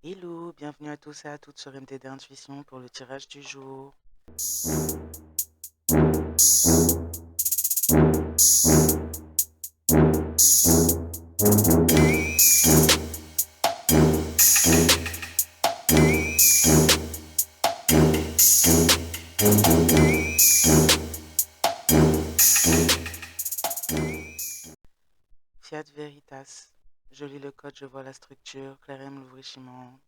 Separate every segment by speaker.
Speaker 1: Hello, bienvenue à tous et à toutes sur MTD Intuition pour le tirage du jour. Fiat Veritas. Je lis le code, je vois la structure. Clairem l'ouvrichiment.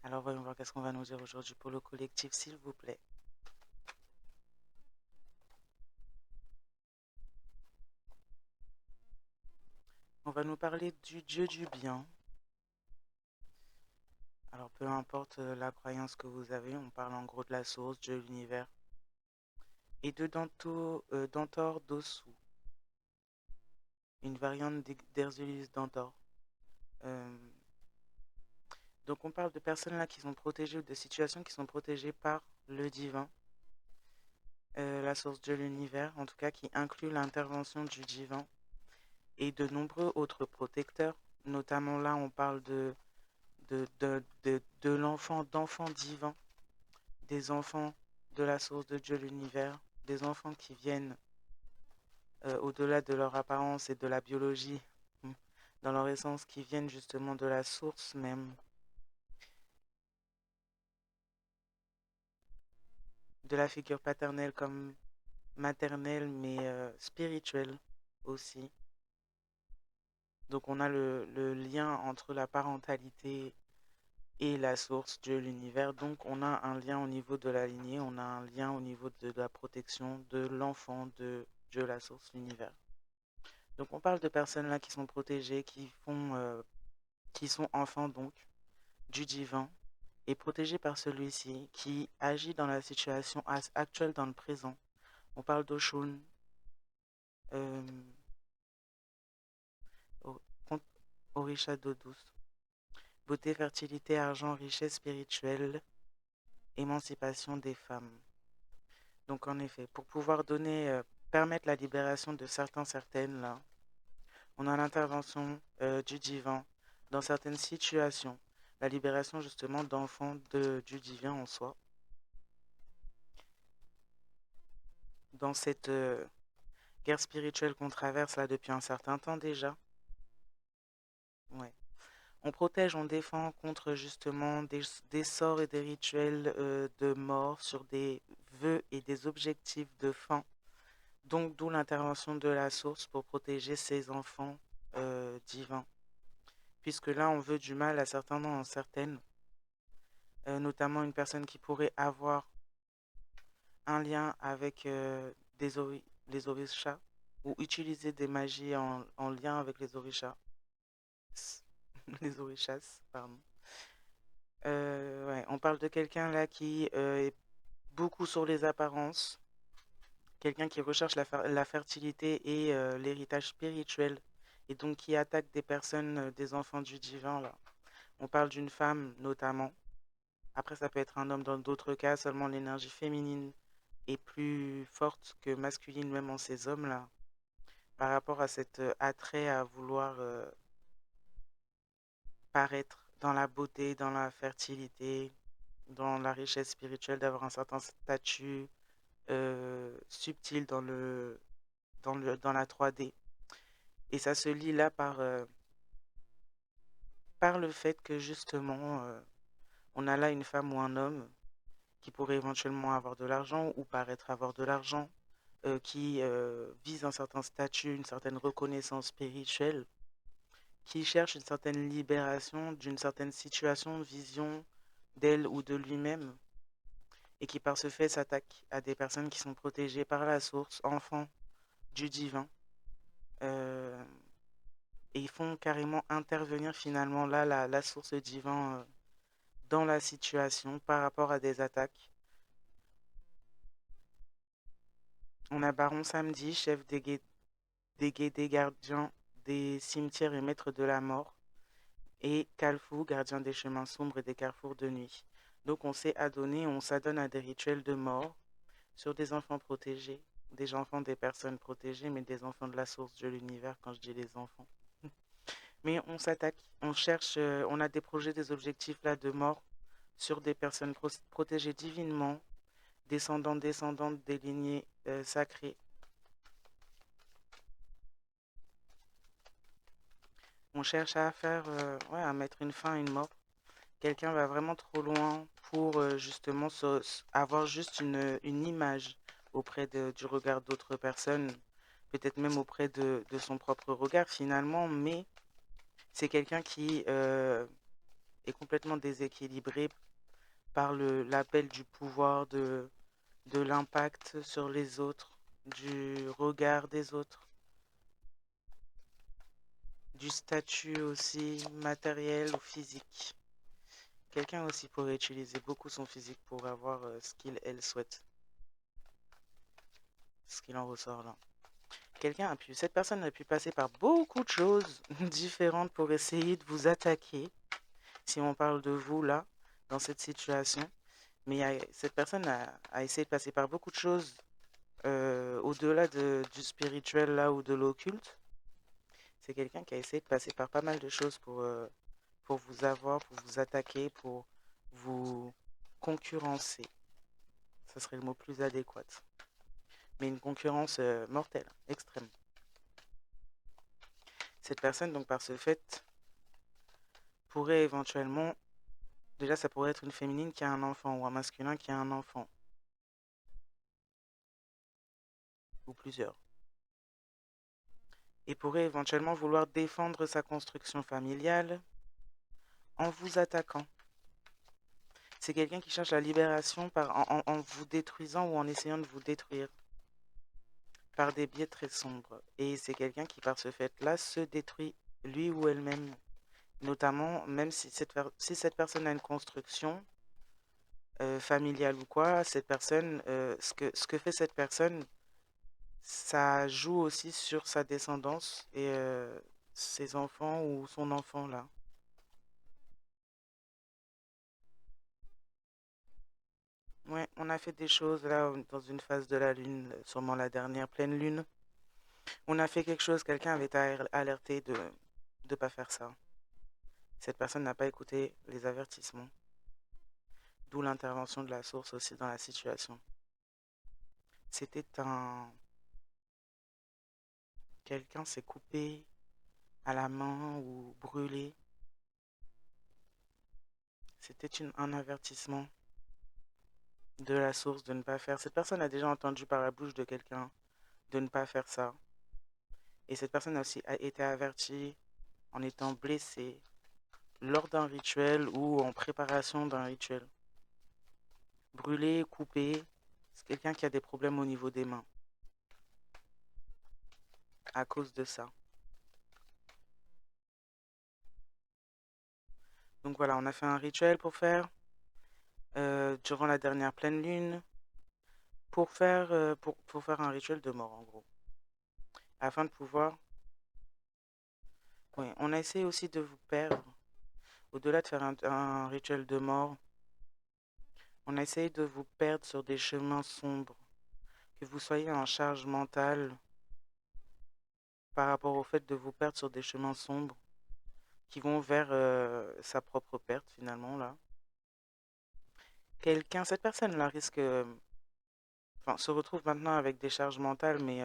Speaker 1: Alors voyons voir qu'est-ce qu'on va nous dire aujourd'hui pour le collectif, s'il vous plaît. On va nous parler du Dieu du bien. Alors peu importe la croyance que vous avez, on parle en gros de la source, Dieu, l'univers. Et de Dantor Dossou, une variante d'Erzulis Dantor. Euh, donc on parle de personnes là qui sont protégées ou de situations qui sont protégées par le divin. La source de l'univers, en tout cas qui inclut l'intervention du divin et de nombreux autres protecteurs. Notamment là, on parle de l'enfant, d'enfants divins, des enfants de la source de Dieu, l'univers, des enfants qui viennent au-delà de leur apparence et de la biologie, dans leur essence, qui viennent justement de la source même, de la figure paternelle comme maternelle, mais spirituelle aussi. Donc on a le lien entre la parentalité et la source, Dieu, l'univers. Donc on a un lien au niveau de la lignée, on a un lien au niveau de la protection de l'enfant de Dieu, la source, l'univers. Donc on parle de personnes là qui sont protégées, qui sont enfants donc du divin et protégées par celui-ci qui agit dans la situation actuelle dans le présent. On parle d'Oshun, euh, Orisha Dodus, beauté, fertilité, argent, richesse spirituelle, émancipation des femmes. Donc en effet, pour pouvoir permettre la libération de certaines là, on a l'intervention du divin dans certaines situations, la libération justement d'enfants du divin en soi. Dans cette guerre spirituelle qu'on traverse là depuis un certain temps déjà, ouais. On protège, on défend contre justement des sorts et des rituels de mort sur des vœux et des objectifs de fin. Donc, d'où l'intervention de la source pour protéger ses enfants divins. Puisque là, on veut du mal à certains dans certaines, notamment une personne qui pourrait avoir un lien avec les orishas ou utiliser des magies en lien avec les orishas. Les orishas, pardon. Ouais, on parle de quelqu'un là qui est beaucoup sur les apparences, quelqu'un qui recherche la fertilité et l'héritage spirituel, et donc qui attaque des personnes, des enfants du divin, là. On parle d'une femme notamment. Après, ça peut être un homme dans d'autres cas, seulement l'énergie féminine est plus forte que masculine, même en ces hommes-là, par rapport à cet attrait à vouloir paraître dans la beauté, dans la fertilité, dans la richesse spirituelle, d'avoir un certain statut subtil dans la 3D. Et ça se lie là par le fait que justement, on a là une femme ou un homme qui pourrait éventuellement avoir de l'argent ou paraître avoir de l'argent, qui vise un certain statut, une certaine reconnaissance spirituelle, qui cherche une certaine libération d'une certaine situation, vision d'elle ou de lui-même, et qui par ce fait s'attaque à des personnes qui sont protégées par la source, enfants du divin. Euh, et ils font carrément intervenir finalement là la source divine dans la situation par rapport à des attaques. On a Baron Samedi, chef des guédés, gardien des cimetières et maître de la mort, et Kalfou, gardien des chemins sombres et des carrefours de nuit. Donc on s'est adonné, on s'adonne à des rituels de mort sur des enfants protégés, des enfants des personnes protégées, mais des enfants de la source de l'univers quand je dis les enfants. Mais on s'attaque, on cherche, on a des projets, des objectifs là de mort sur des personnes protégées divinement, descendants, descendantes des lignées sacrées. On cherche à faire, ouais, à mettre une fin à une mort. Quelqu'un va vraiment trop loin pour justement avoir juste une image auprès du regard d'autres personnes, peut-être même auprès de son propre regard finalement, mais c'est quelqu'un qui est complètement déséquilibré par l'appel du pouvoir, de l'impact sur les autres, du regard des autres, du statut aussi matériel ou physique. Quelqu'un aussi pourrait utiliser beaucoup son physique pour avoir ce qu'il, elle souhaite, ce qu'il en ressort là. Cette personne a pu passer par beaucoup de choses différentes pour essayer de vous attaquer, si on parle de vous là, dans cette situation. Mais cette personne a essayé de passer par beaucoup de choses au-delà du spirituel là ou de l'occulte. C'est quelqu'un qui a essayé de passer par pas mal de choses pour vous avoir, pour vous attaquer, pour vous concurrencer. Ce serait le mot plus adéquat. Mais une concurrence mortelle, extrême. Cette personne, donc par ce fait, pourrait éventuellement, déjà ça pourrait être une féminine qui a un enfant ou un masculin qui a un enfant, ou plusieurs, et pourrait éventuellement vouloir défendre sa construction familiale en vous attaquant. C'est quelqu'un qui cherche la libération en vous détruisant ou en essayant de vous détruire par des biais très sombres. Et c'est quelqu'un qui, par ce fait-là, se détruit lui ou elle-même. Notamment, même si cette personne a une construction familiale ou quoi, cette personne, ce que fait cette personne, ça joue aussi sur sa descendance et ses enfants ou son enfant là. Ouais, on a fait des choses là dans une phase de la lune, sûrement la dernière pleine lune. On a fait quelque chose, quelqu'un avait été alerté de ne pas faire ça. Cette personne n'a pas écouté les avertissements, d'où l'intervention de la source aussi dans la situation. C'était un... Quelqu'un s'est coupé à la main ou brûlé. C'était un avertissement de la source de ne pas faire. Cette personne a déjà entendu par la bouche de quelqu'un de ne pas faire ça. Et cette personne a aussi été avertie en étant blessée lors d'un rituel ou en préparation d'un rituel. Brûlé, coupé, c'est quelqu'un qui a des problèmes au niveau des mains à cause de ça. Donc voilà, on a fait un rituel pour faire durant la dernière pleine lune pour faire un rituel de mort en gros. Afin de pouvoir... Oui, on a essayé aussi de vous perdre. Au-delà de faire un rituel de mort, on a essayé de vous perdre sur des chemins sombres. Que vous soyez en charge mentale par rapport au fait de vous perdre sur des chemins sombres qui vont vers sa propre perte finalement là. Cette personne-là risque, enfin, se retrouve maintenant avec des charges mentales, mais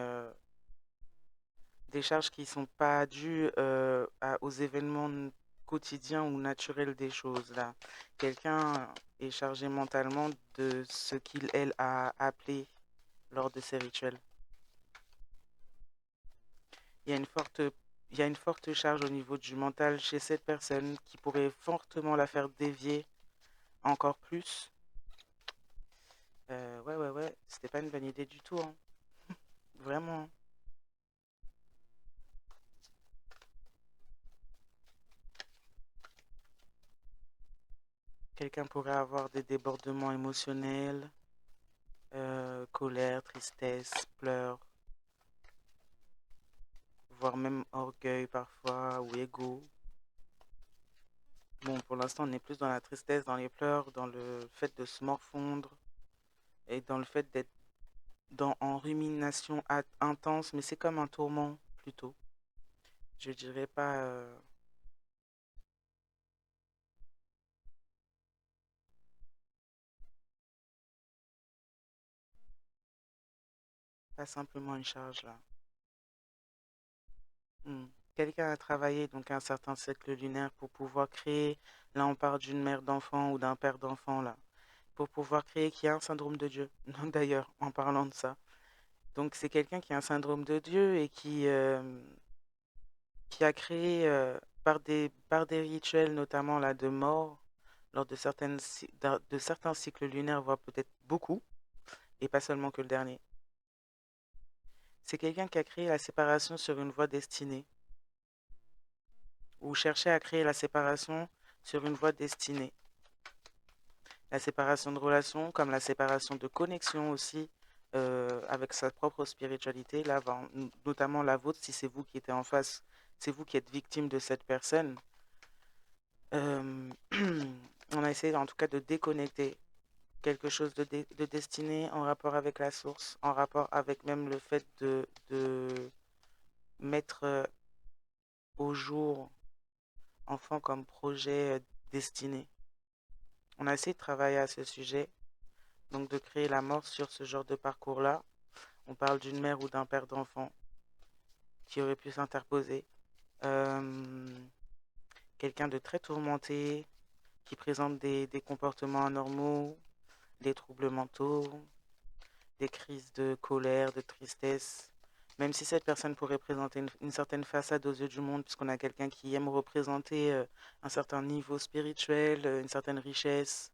Speaker 1: des charges qui ne sont pas dues aux événements quotidiens ou naturels des choses là. Quelqu'un est chargé mentalement de ce qu'il, elle, a appelé lors de ces rituels. Il y a une forte, il y a une forte charge au niveau du mental chez cette personne qui pourrait fortement la faire dévier encore plus. Ouais, c'était pas une bonne idée du tout, hein. Vraiment. Quelqu'un pourrait avoir des débordements émotionnels, colère, tristesse, pleurs, voire même orgueil parfois ou ego. Bon, pour l'instant, on est plus dans la tristesse, dans les pleurs, dans le fait de se morfondre et dans le fait d'être en rumination intense, mais c'est comme un tourment plutôt. Je dirais pas. pas simplement une charge là. Hmm. Quelqu'un a travaillé donc un certain cycle lunaire pour pouvoir créer, là on parle d'une mère d'enfant ou d'un père d'enfant là, pour pouvoir créer qui a un syndrome de Dieu. D'ailleurs, en parlant de ça. Donc c'est quelqu'un qui a un syndrome de Dieu et qui a créé par des rituels notamment là de mort lors de de certains cycles lunaires, voire peut-être beaucoup, et pas seulement que le dernier. C'est quelqu'un qui a créé la séparation sur une voie destinée, ou cherchait à créer la séparation sur une voie destinée. La séparation de relations, comme la séparation de connexion aussi, avec sa propre spiritualité, là, notamment la vôtre, si c'est vous qui êtes en face, c'est vous qui êtes victime de cette personne. Euh, on a essayé en tout cas de déconnecter quelque chose de destiné en rapport avec la source, en rapport avec même le fait de mettre au jour enfant comme projet destiné. On a essayé de travailler à ce sujet, donc de créer la mort sur ce genre de parcours-là. On parle d'une mère ou d'un père d'enfant qui aurait pu s'interposer. Euh, Quelqu'un de très tourmenté, qui présente des comportements anormaux, des troubles mentaux, des crises de colère, de tristesse. Même si cette personne pourrait présenter une certaine façade aux yeux du monde, puisqu'on a quelqu'un qui aime représenter un certain niveau spirituel, une certaine richesse,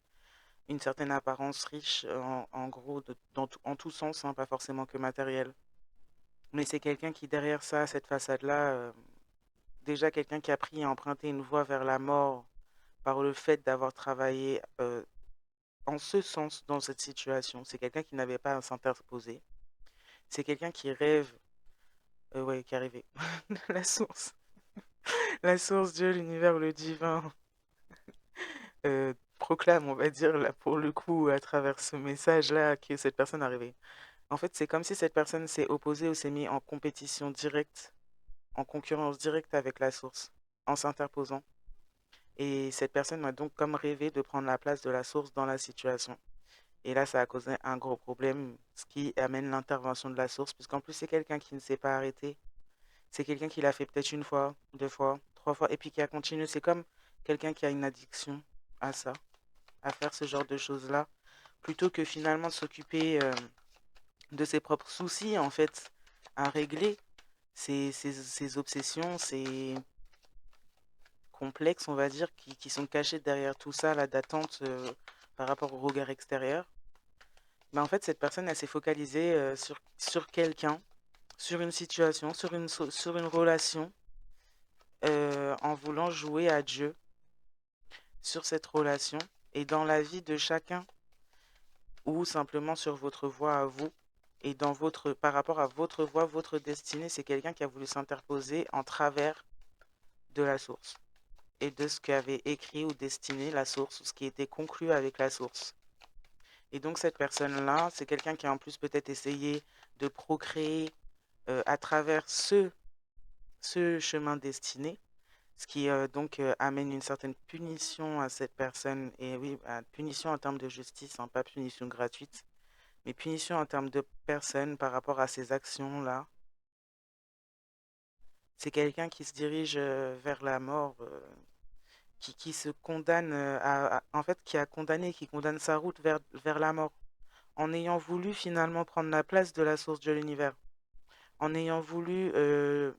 Speaker 1: une certaine apparence riche, en gros, en tout sens, hein, pas forcément que matériel. Mais c'est quelqu'un qui, derrière ça, cette façade-là, déjà quelqu'un qui a pris et emprunté une voie vers la mort par le fait d'avoir travaillé en ce sens dans cette situation. C'est quelqu'un qui n'avait pas à s'interposer. C'est quelqu'un qui rêve, ouais, qui est arrivé. La source. La source, Dieu, l'univers, le divin, proclame, on va dire, là, pour le coup, à travers ce message-là, que cette personne est arrivée. En fait, c'est comme si cette personne s'est opposée ou s'est mise en compétition directe, en concurrence directe avec la source, en s'interposant. Et cette personne a donc comme rêvé de prendre la place de la source dans la situation. Et là, ça a causé un gros problème, ce qui amène l'intervention de la source, puisqu'en plus, c'est quelqu'un qui ne s'est pas arrêté. C'est quelqu'un qui l'a fait peut-être une fois, deux fois, trois fois, et puis qui a continué. C'est comme quelqu'un qui a une addiction à ça, à faire ce genre de choses-là, plutôt que finalement de s'occuper de ses propres soucis, en fait, à régler ses obsessions, ses complexes, on va dire, qui sont cachés derrière tout ça, là, d'attente par rapport au regard extérieur. Mais en fait, cette personne, elle s'est focalisée sur quelqu'un, sur une situation, sur une relation, en voulant jouer à Dieu sur cette relation et dans la vie de chacun ou simplement sur votre voie à vous et dans par rapport à votre voie, votre destinée, c'est quelqu'un qui a voulu s'interposer en travers de la source et de ce qu'avait écrit ou destiné la source, ou ce qui était conclu avec la source. Et donc cette personne-là, c'est quelqu'un qui a en plus peut-être essayé de procréer à travers ce chemin destiné, ce qui donc amène une certaine punition à cette personne, et oui, punition en termes de justice, hein, pas punition gratuite, mais punition en termes de personne par rapport à ces actions-là. C'est quelqu'un qui se dirige vers la mort, qui se condamne, en fait, qui a condamné, qui condamne sa route vers la mort, en ayant voulu finalement prendre la place de la source de l'univers, en ayant voulu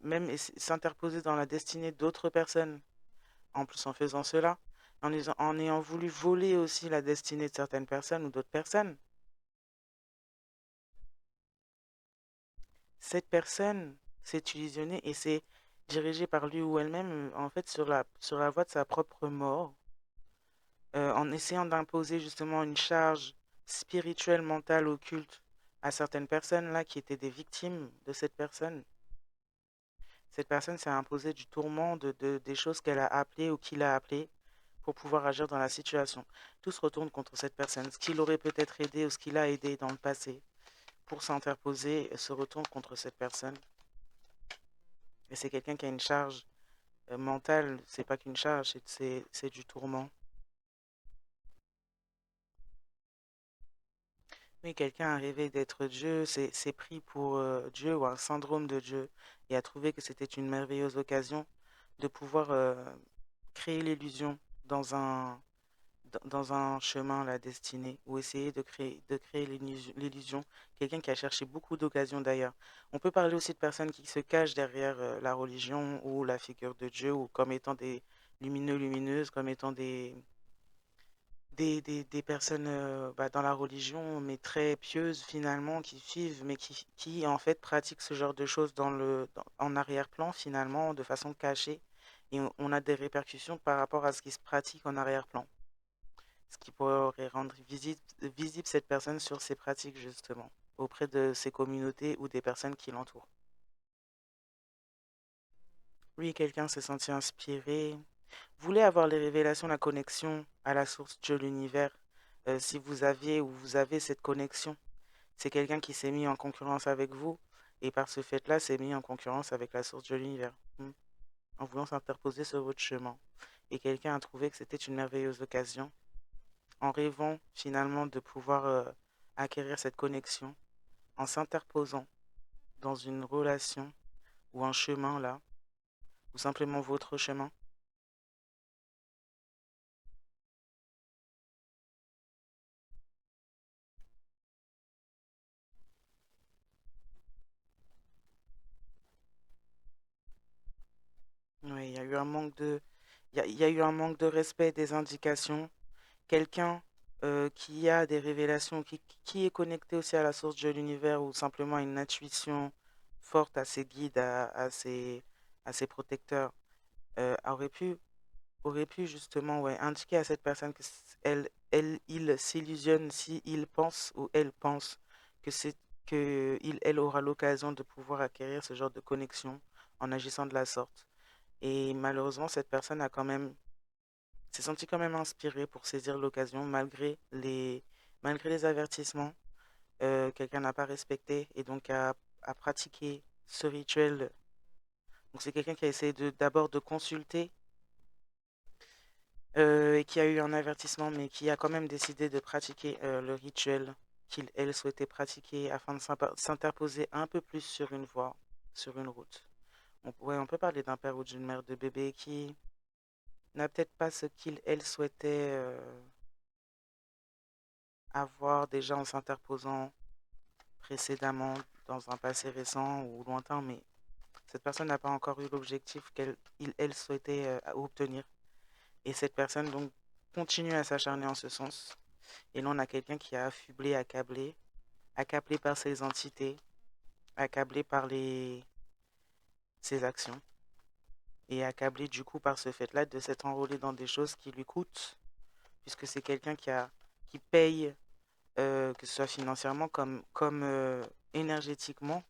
Speaker 1: même s'interposer dans la destinée d'autres personnes, en plus en faisant cela, en ayant voulu voler aussi la destinée de certaines personnes ou d'autres personnes. Cette personne s'est illusionnée et s'est dirigée par lui ou elle-même, en fait, sur la voie de sa propre mort, en essayant d'imposer justement une charge spirituelle, mentale, occulte à certaines personnes là qui étaient des victimes de cette personne. Cette personne s'est imposée du tourment des choses qu'elle a appelées ou qu'il a appelées pour pouvoir agir dans la situation. Tout se retourne contre cette personne. Ce qui l'aurait peut-être aidé ou ce qui l'a aidé dans le passé pour s'interposer se retourne contre cette personne. Et c'est quelqu'un qui a une charge mentale, c'est pas qu'une charge, c'est du tourment. Oui, quelqu'un a rêvé d'être Dieu, s'est pris pour Dieu ou un syndrome de Dieu et a trouvé que c'était une merveilleuse occasion de pouvoir créer l'illusion dans dans un chemin, la destinée, ou essayer de créer l'illusion. Quelqu'un qui a cherché beaucoup d'occasions d'ailleurs. On peut parler aussi de personnes qui se cachent derrière la religion ou la figure de Dieu ou comme étant des lumineux, lumineuses, comme étant des personnes dans la religion, mais très pieuses finalement, qui suivent, mais qui en fait pratiquent ce genre de choses en arrière-plan finalement, de façon cachée. Et on a des répercussions par rapport à ce qui se pratique en arrière-plan, ce qui pourrait rendre visible cette personne sur ses pratiques justement, auprès de ses communautés ou des personnes qui l'entourent. Oui, quelqu'un s'est senti inspiré, voulait avoir les révélations, la connexion à la source Dieu, l'univers. Si vous aviez ou vous avez cette connexion, c'est quelqu'un qui s'est mis en concurrence avec vous et par ce fait-là s'est mis en concurrence avec la source de l'univers, en voulant s'interposer sur votre chemin. Et quelqu'un a trouvé que c'était une merveilleuse occasion, en rêvant finalement de pouvoir acquérir cette connexion, en s'interposant dans une relation ou un chemin là, ou simplement votre chemin. Oui, il y a eu un manque de, il y a eu un manque de respect des indications. Quelqu'un qui a des révélations, qui est connecté aussi à la source de l'univers ou simplement à une intuition forte, à ses guides, à ses protecteurs, aurait pu justement ouais, indiquer à cette personne que il s'illusionne si il pense ou elle pense que elle aura l'occasion de pouvoir acquérir ce genre de connexion en agissant de la sorte. Et malheureusement, cette personne a quand même s'est senti quand même inspiré pour saisir l'occasion malgré les avertissements. Quelqu'un n'a pas respecté et donc a pratiqué ce rituel. Donc c'est quelqu'un qui a essayé d'abord de consulter et qui a eu un avertissement, mais qui a quand même décidé de pratiquer le rituel elle souhaitait pratiquer afin de s'interposer un peu plus sur une voie, sur une route. Ouais, on peut parler d'un père ou d'une mère de bébé qui n'a peut-être pas ce elle souhaitait avoir déjà en s'interposant précédemment dans un passé récent ou lointain, mais cette personne n'a pas encore eu l'objectif elle souhaitait obtenir. Et cette personne donc continue à s'acharner en ce sens. Et là, on a quelqu'un qui a affublé, accablé, accablé par ses entités, accablé par ses actions, et accablé du coup par ce fait-là de s'être enrôlé dans des choses qui lui coûtent, puisque c'est quelqu'un qui paye, que ce soit financièrement comme énergétiquement,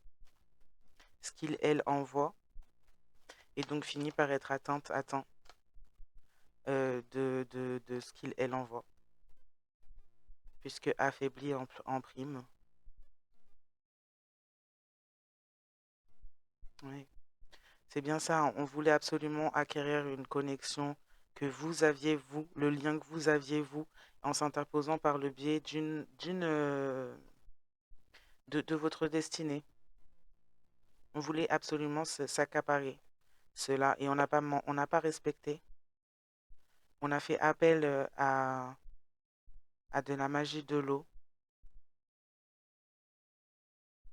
Speaker 1: ce elle envoie, et donc finit par être atteint de ce elle envoie, puisque affaibli en prime. Oui. C'est bien ça, on voulait absolument acquérir une connexion que vous aviez, vous, le lien que vous aviez, vous, en s'interposant par le biais de votre destinée. On voulait absolument s'accaparer cela et on n'a pas respecté. On a fait appel à de la magie de l'eau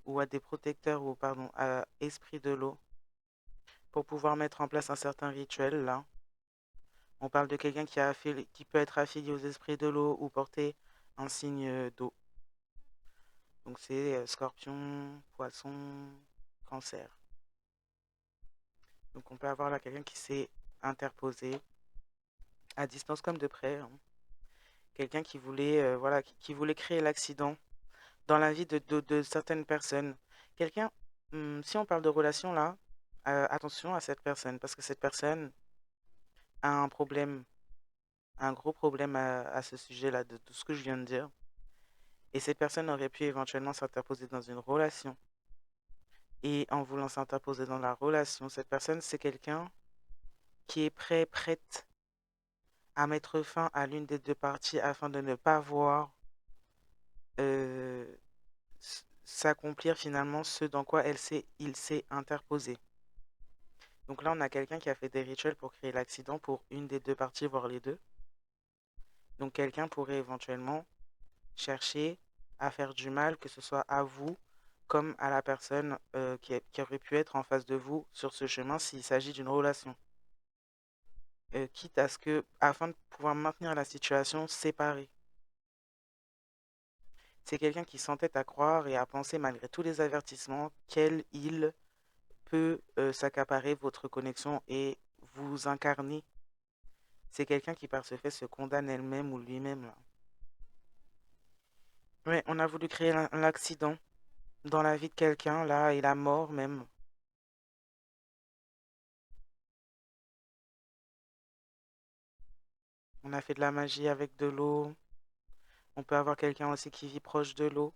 Speaker 1: ou à des protecteurs ou, pardon, à esprit de l'eau pour pouvoir mettre en place un certain rituel là. On parle de quelqu'un qui peut être affilié aux esprits de l'eau ou porter un signe d'eau. Donc c'est scorpion, poisson, cancer. Donc on peut avoir là quelqu'un qui s'est interposé à distance comme de près, hein. Quelqu'un qui voulait, voilà, qui voulait créer l'accident dans la vie de certaines personnes. Quelqu'un, si on parle de relation là, attention à cette personne parce que cette personne a un problème, un gros problème à ce sujet-là, de tout ce que je viens de dire. Et cette personne aurait pu éventuellement s'interposer dans une relation. Et en voulant s'interposer dans la relation, cette personne, c'est quelqu'un qui est prête à mettre fin à l'une des deux parties afin de ne pas voir s'accomplir finalement ce dans quoi il s'est interposé. Donc là, on a quelqu'un qui a fait des rituels pour créer l'accident pour une des deux parties, voire les deux. Donc quelqu'un pourrait éventuellement chercher à faire du mal, que ce soit à vous comme à la personne qui aurait pu être en face de vous sur ce chemin s'il s'agit d'une relation. Quitte à ce que, afin de pouvoir maintenir la situation séparée. C'est quelqu'un qui s'entête à croire et à penser, malgré tous les avertissements, qu'il peut s'accaparer votre connexion et vous incarner. C'est quelqu'un qui, par ce fait, se condamne elle-même ou lui-même, là. Ouais, on a voulu créer l'accident dans la vie de quelqu'un, là, et la mort même. On a fait de la magie avec de l'eau. On peut avoir quelqu'un aussi qui vit proche de l'eau.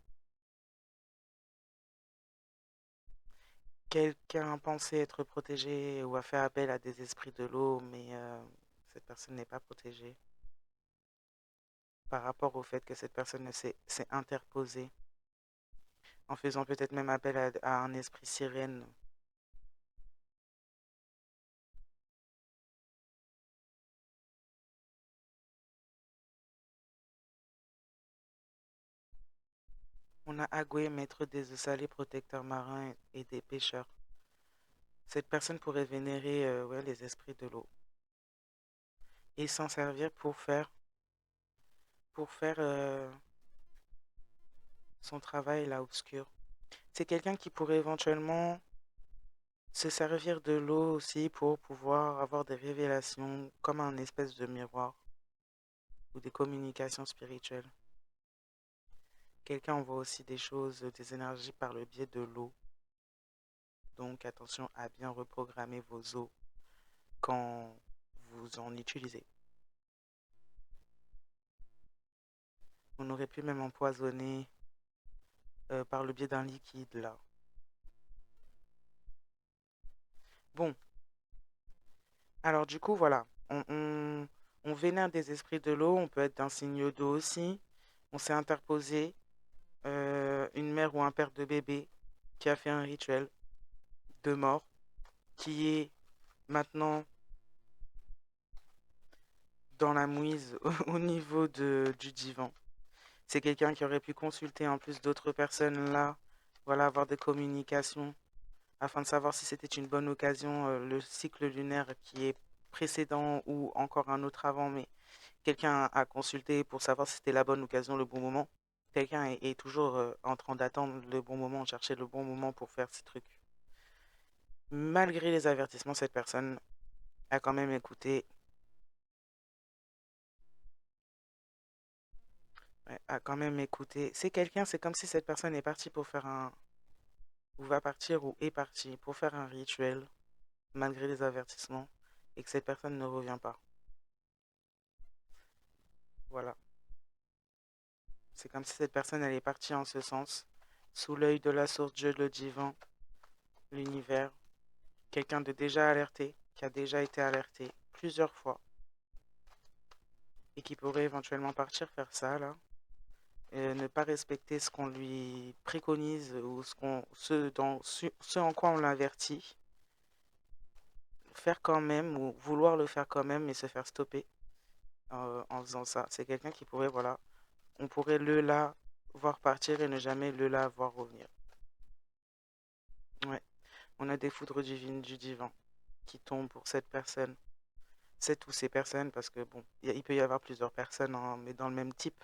Speaker 1: Quelqu'un pensait être protégé ou a fait appel à des esprits de l'eau, mais cette personne n'est pas protégée par rapport au fait que cette personne s'est interposée en faisant peut-être même appel à un esprit sirène. On a Agoué, maître des eaux salées, protecteur marin et des pêcheurs. Cette personne pourrait vénérer ouais, les esprits de l'eau et s'en servir pour faire son travail là obscur. C'est quelqu'un qui pourrait éventuellement se servir de l'eau aussi pour pouvoir avoir des révélations comme un espèce de miroir ou des communications spirituelles. Quelqu'un envoie aussi des choses, des énergies par le biais de l'eau. Donc attention à bien reprogrammer vos eaux quand vous en utilisez. On aurait pu même empoisonner par le biais d'un liquide là. Bon, alors du coup voilà, on vénère des esprits de l'eau, on peut être d'un signe d'eau aussi. On s'est interposé, une mère ou un père de bébé qui a fait un rituel de mort, qui est maintenant dans la mouise au niveau du divan. C'est quelqu'un qui aurait pu consulter en plus d'autres personnes là, voilà, avoir des communications afin de savoir si c'était une bonne occasion, le cycle lunaire qui est précédent ou encore un autre avant, mais quelqu'un a consulté pour savoir si c'était la bonne occasion, le bon moment. Quelqu'un est toujours en train d'attendre le bon moment, chercher le bon moment pour faire ces trucs. Malgré les avertissements, cette personne a quand même écouté, ouais, a quand même écouté. C'est quelqu'un, c'est comme si cette personne est partie pour faire ou va partir ou est partie pour faire un rituel, malgré les avertissements, et que cette personne ne revient pas. Voilà. C'est comme si cette personne, elle est partie en ce sens, sous l'œil de la source Dieu, le divin, l'univers, quelqu'un de déjà alerté, qui a déjà été alerté plusieurs fois, et qui pourrait éventuellement partir faire ça, là, et ne pas respecter ce qu'on lui préconise ou ce en quoi on l'avertit, faire quand même ou vouloir le faire quand même et se faire stopper en faisant ça. C'est quelqu'un qui pourrait, voilà, on pourrait le là voir partir et ne jamais le là voir revenir. Ouais, on a des foudres divines du divin qui tombent pour cette personne, cette ou ces personnes, parce que bon, il peut y avoir plusieurs personnes, hein, mais dans le même type,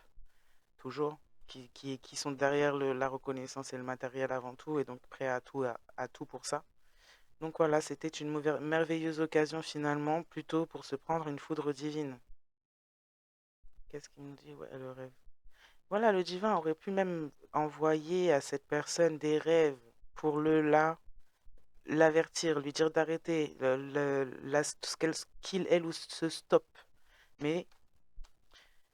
Speaker 1: toujours, qui sont derrière la reconnaissance et le matériel avant tout, et donc prêts à tout pour ça. Donc voilà, c'était une merveilleuse occasion finalement, plutôt pour se prendre une foudre divine. Qu'est-ce qu'il nous dit? Ouais, le rêve. Voilà, le divin aurait pu même envoyer à cette personne des rêves pour le là, l'avertir, lui dire d'arrêter, qu'il, elle ou se stoppe. Mais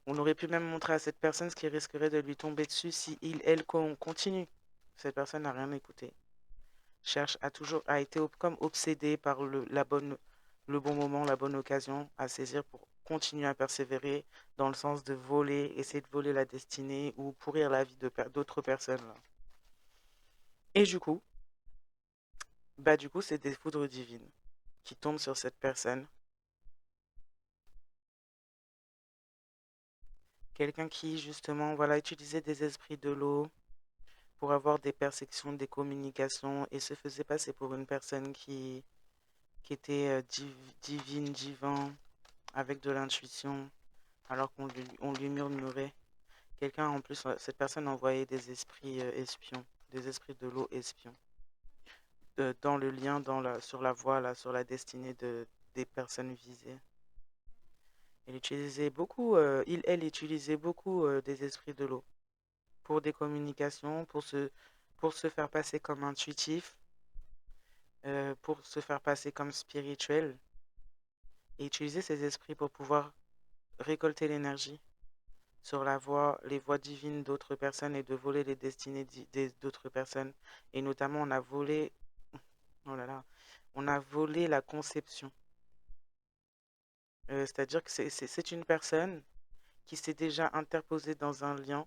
Speaker 1: on aurait pu même montrer à cette personne ce qui risquerait de lui tomber dessus si il, elle, continue. Cette personne n'a rien écouté. Cherche à toujours, a été comme obsédée par le bon moment, la bonne occasion à saisir pour continuer à persévérer dans le sens de voler, essayer de voler la destinée ou pourrir la vie d'autres personnes, là. Et du coup, c'est des foudres divines qui tombent sur cette personne. Quelqu'un qui, justement, voilà, utilisait des esprits de l'eau pour avoir des perceptions, des communications et se faisait passer pour une personne qui était divine, divin, avec de l'intuition, alors on lui murmurait. Quelqu'un, en plus, cette personne envoyait des esprits espions, des esprits de l'eau espions, dans le lien, sur la voie, là, sur la destinée des personnes visées. Elle utilisait beaucoup des esprits de l'eau pour des communications, pour se faire passer comme intuitif, pour se faire passer comme spirituel, et utiliser ces esprits pour pouvoir récolter l'énergie sur les voies divines d'autres personnes et de voler les destinées d'autres personnes. Et notamment, oh là là, on a volé la conception. C'est-à-dire que c'est une personne qui s'est déjà interposée dans un lien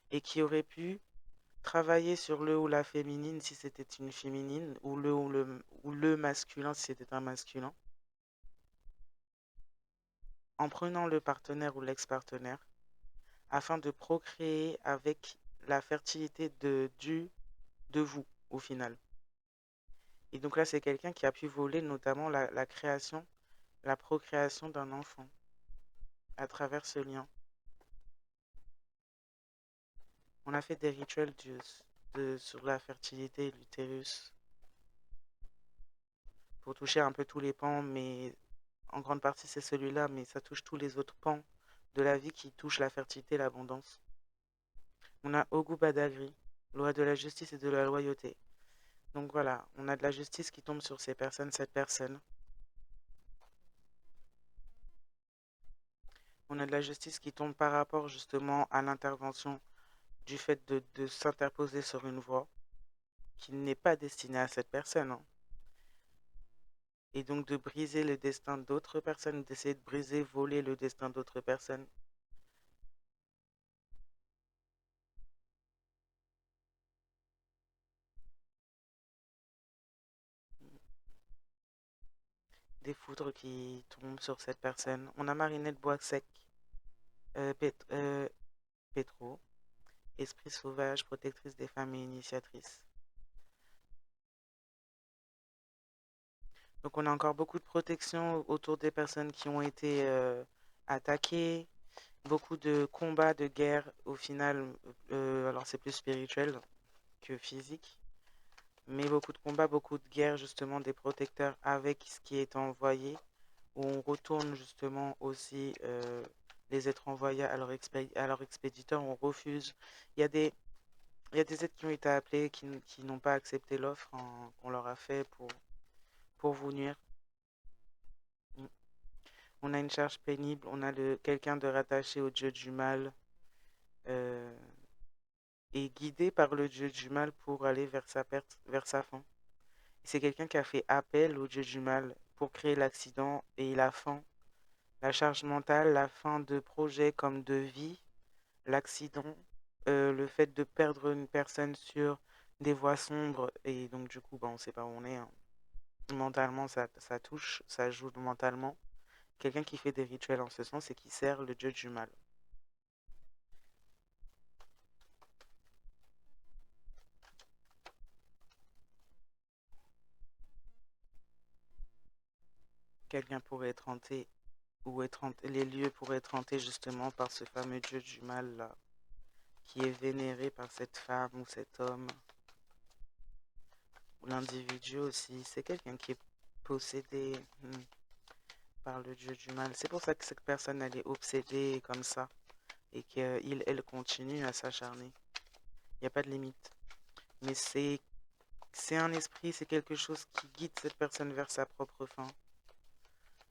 Speaker 1: et qui aurait pu travailler sur le ou la féminine si c'était une féminine, ou le masculin si c'était un masculin, en prenant le partenaire ou l'ex-partenaire, afin de procréer avec la fertilité de vous, au final. Et donc là, c'est quelqu'un qui a pu voler notamment la création, la procréation d'un enfant à travers ce lien. On a fait des rituels sur la fertilité et l'utérus pour toucher un peu tous les pans, mais en grande partie c'est celui-là, mais ça touche tous les autres pans de la vie qui touchent la fertilité et l'abondance. On a Ogu Badagri, loi de la justice et de la loyauté. Donc voilà, on a de la justice qui tombe sur ces personnes, cette personne. On a de la justice qui tombe par rapport justement à l'intervention du fait de s'interposer sur une voie qui n'est pas destinée à cette personne, hein. Et donc de briser le destin d'autres personnes, d'essayer de briser, voler le destin d'autres personnes. Des foudres qui tombent sur cette personne. On a Marinette Boissec, Petro, esprit sauvage, protectrice des femmes et initiatrice. Donc on a encore beaucoup de protection autour des personnes qui ont été attaquées, beaucoup de combats, de guerres au final, alors c'est plus spirituel que physique, mais beaucoup de combats, beaucoup de guerres justement des protecteurs avec ce qui est envoyé, où on retourne justement aussi les êtres envoyés à leur expéditeur, on refuse. Il y a des, il y a des êtres qui ont été appelés, qui n'ont pas accepté l'offre qu'on leur a fait pour vous nuire. Mm. On a une charge pénible, on a quelqu'un de rattaché au dieu du mal, euh, et guidé par le dieu du mal pour aller vers sa perte, vers sa fin. C'est quelqu'un qui a fait appel au dieu du mal pour créer l'accident et la fin, la charge mentale, la fin de projets comme de vie, l'accident, le fait de perdre une personne sur des voies sombres et donc du coup, on ne sait pas où on est, hein. Mentalement, ça touche, ça joue mentalement. Quelqu'un qui fait des rituels en ce sens et qui sert le dieu du mal. Quelqu'un pourrait être hanté les lieux pourraient être hantés justement par ce fameux dieu du mal là, qui est vénéré par cette femme ou cet homme, ou l'individu aussi. C'est quelqu'un qui est possédé par le dieu du mal. C'est pour ça que cette personne elle est obsédée comme ça et elle continue à s'acharner. Il n'y a pas de limite. Mais c'est un esprit, c'est quelque chose qui guide cette personne vers sa propre fin.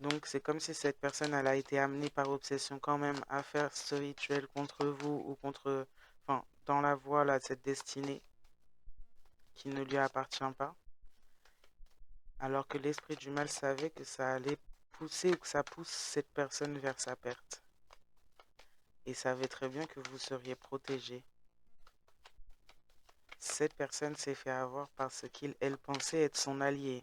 Speaker 1: Donc c'est comme si cette personne elle a été amenée par obsession quand même à faire ce rituel contre vous ou contre, enfin, dans la voie là, de cette destinée qui ne lui appartient pas, alors que l'esprit du mal savait que ça allait pousser ou que ça pousse cette personne vers sa perte. Et savait très bien que vous seriez protégé. Cette personne s'est fait avoir parce elle pensait être son allié.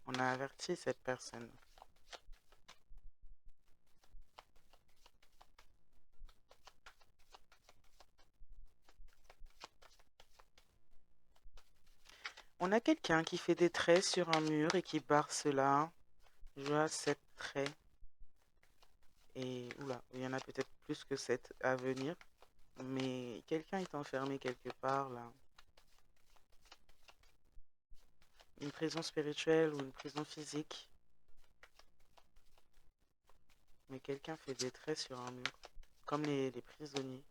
Speaker 1: On a averti cette personne. On a quelqu'un qui fait des traits sur un mur et qui barre cela. Je vois 7 traits. Et oula, il y en a peut-être plus que 7 à venir. Mais quelqu'un est enfermé quelque part là. Une prison spirituelle ou une prison physique. Mais quelqu'un fait des traits sur un mur. Comme les prisonniers.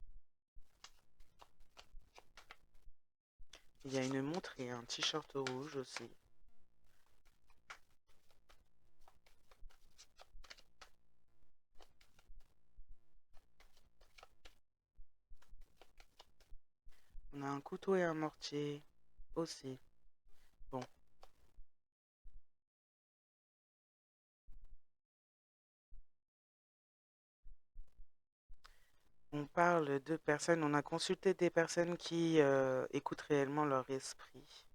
Speaker 1: Il y a une montre et un t-shirt rouge aussi. On a un couteau et un mortier aussi. Bon, on parle de personnes, on a consulté des personnes qui écoutent réellement leur esprit.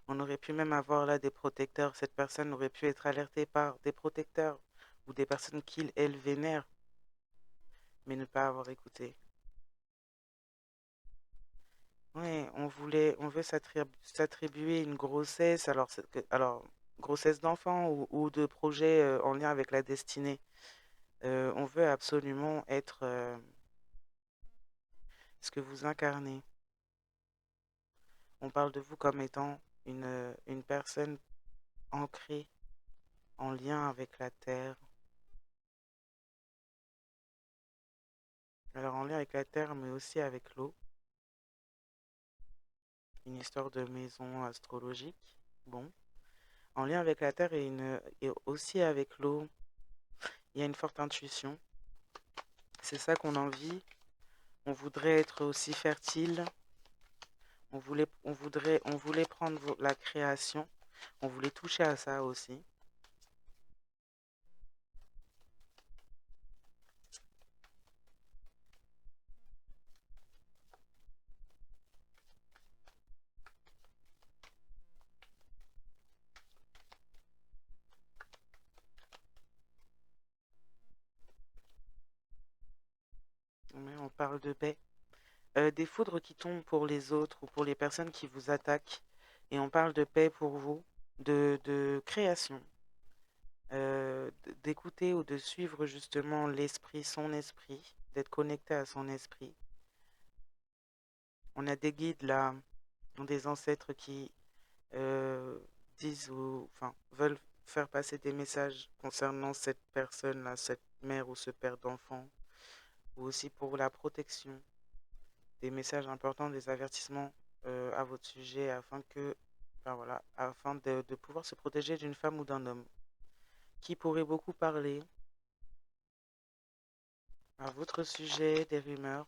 Speaker 1: On aurait pu même avoir là des protecteurs. Cette personne aurait pu être alertée par des protecteurs ou des personnes qu'ils, elles, vénèrent, mais ne pas avoir écouté. Oui, on veut s'attribuer une grossesse, alors grossesse d'enfant ou de projet en lien avec la destinée. On veut absolument être ce que vous incarnez. On parle de vous comme étant une personne ancrée en lien avec la terre. Alors en lien avec la terre, mais aussi avec l'eau. Une histoire de maison astrologique. Bon. En lien avec la terre et aussi avec l'eau, il y a une forte intuition. C'est ça qu'on envie. On voudrait être aussi fertile. On voulait prendre la création. On voulait toucher à ça aussi. Mais on parle de paix. Des foudres qui tombent pour les autres ou pour les personnes qui vous attaquent. Et on parle de paix pour vous, de création, d'écouter ou de suivre justement l'esprit, son esprit, d'être connecté à son esprit. On a des guides là, des ancêtres qui euh, disent ou enfin veulent faire passer des messages concernant cette personne-là, cette mère ou ce père d'enfant, ou aussi pour la protection, des messages importants, des avertissements à votre sujet afin que, enfin, voilà, afin de pouvoir se protéger d'une femme ou d'un homme qui pourrait beaucoup parler à votre sujet, des rumeurs,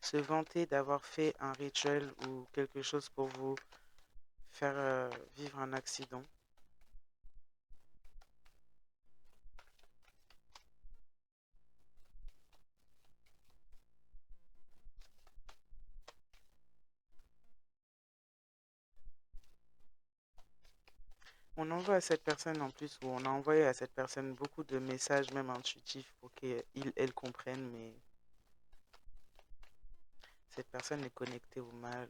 Speaker 1: se vanter d'avoir fait un rituel ou quelque chose pour vous faire vivre un accident. On envoie à cette personne en plus, ou on a envoyé à cette personne beaucoup de messages, même intuitifs, pour qu'elle comprenne, mais cette personne est connectée au mal.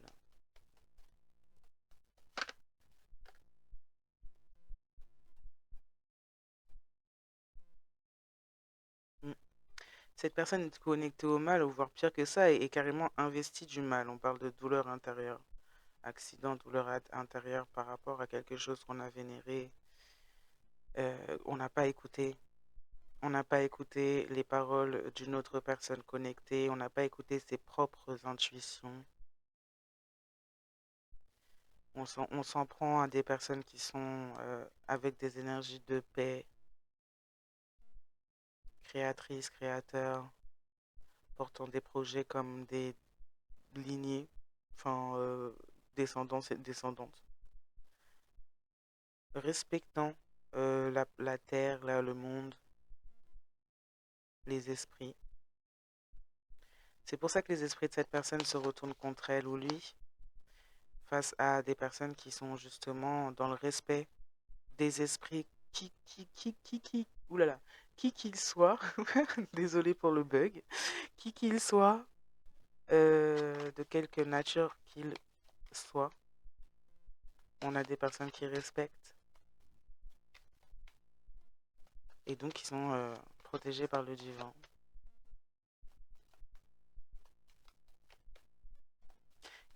Speaker 1: Mm. Cette personne est connectée au mal, ou voire pire que ça, est carrément investie du mal. On parle de douleur intérieure, accident, douleur intérieure par rapport à quelque chose qu'on a vénéré. On n'a pas écouté. On n'a pas écouté les paroles d'une autre personne connectée. On n'a pas écouté ses propres intuitions. On s'en prend à des personnes qui sont avec des énergies de paix, créatrices, créateurs, portant des projets comme des lignées, enfin descendants et descendantes, respectant la terre, le monde, les esprits. C'est pour ça que les esprits de cette personne se retournent contre elle ou lui face à des personnes qui sont justement dans le respect des esprits oulala, qui qu'il soit, désolé pour le bug, qui qu'il soit, de quelque nature qu'il soit, on a des personnes qui respectent et donc qui sont protégées par le divin.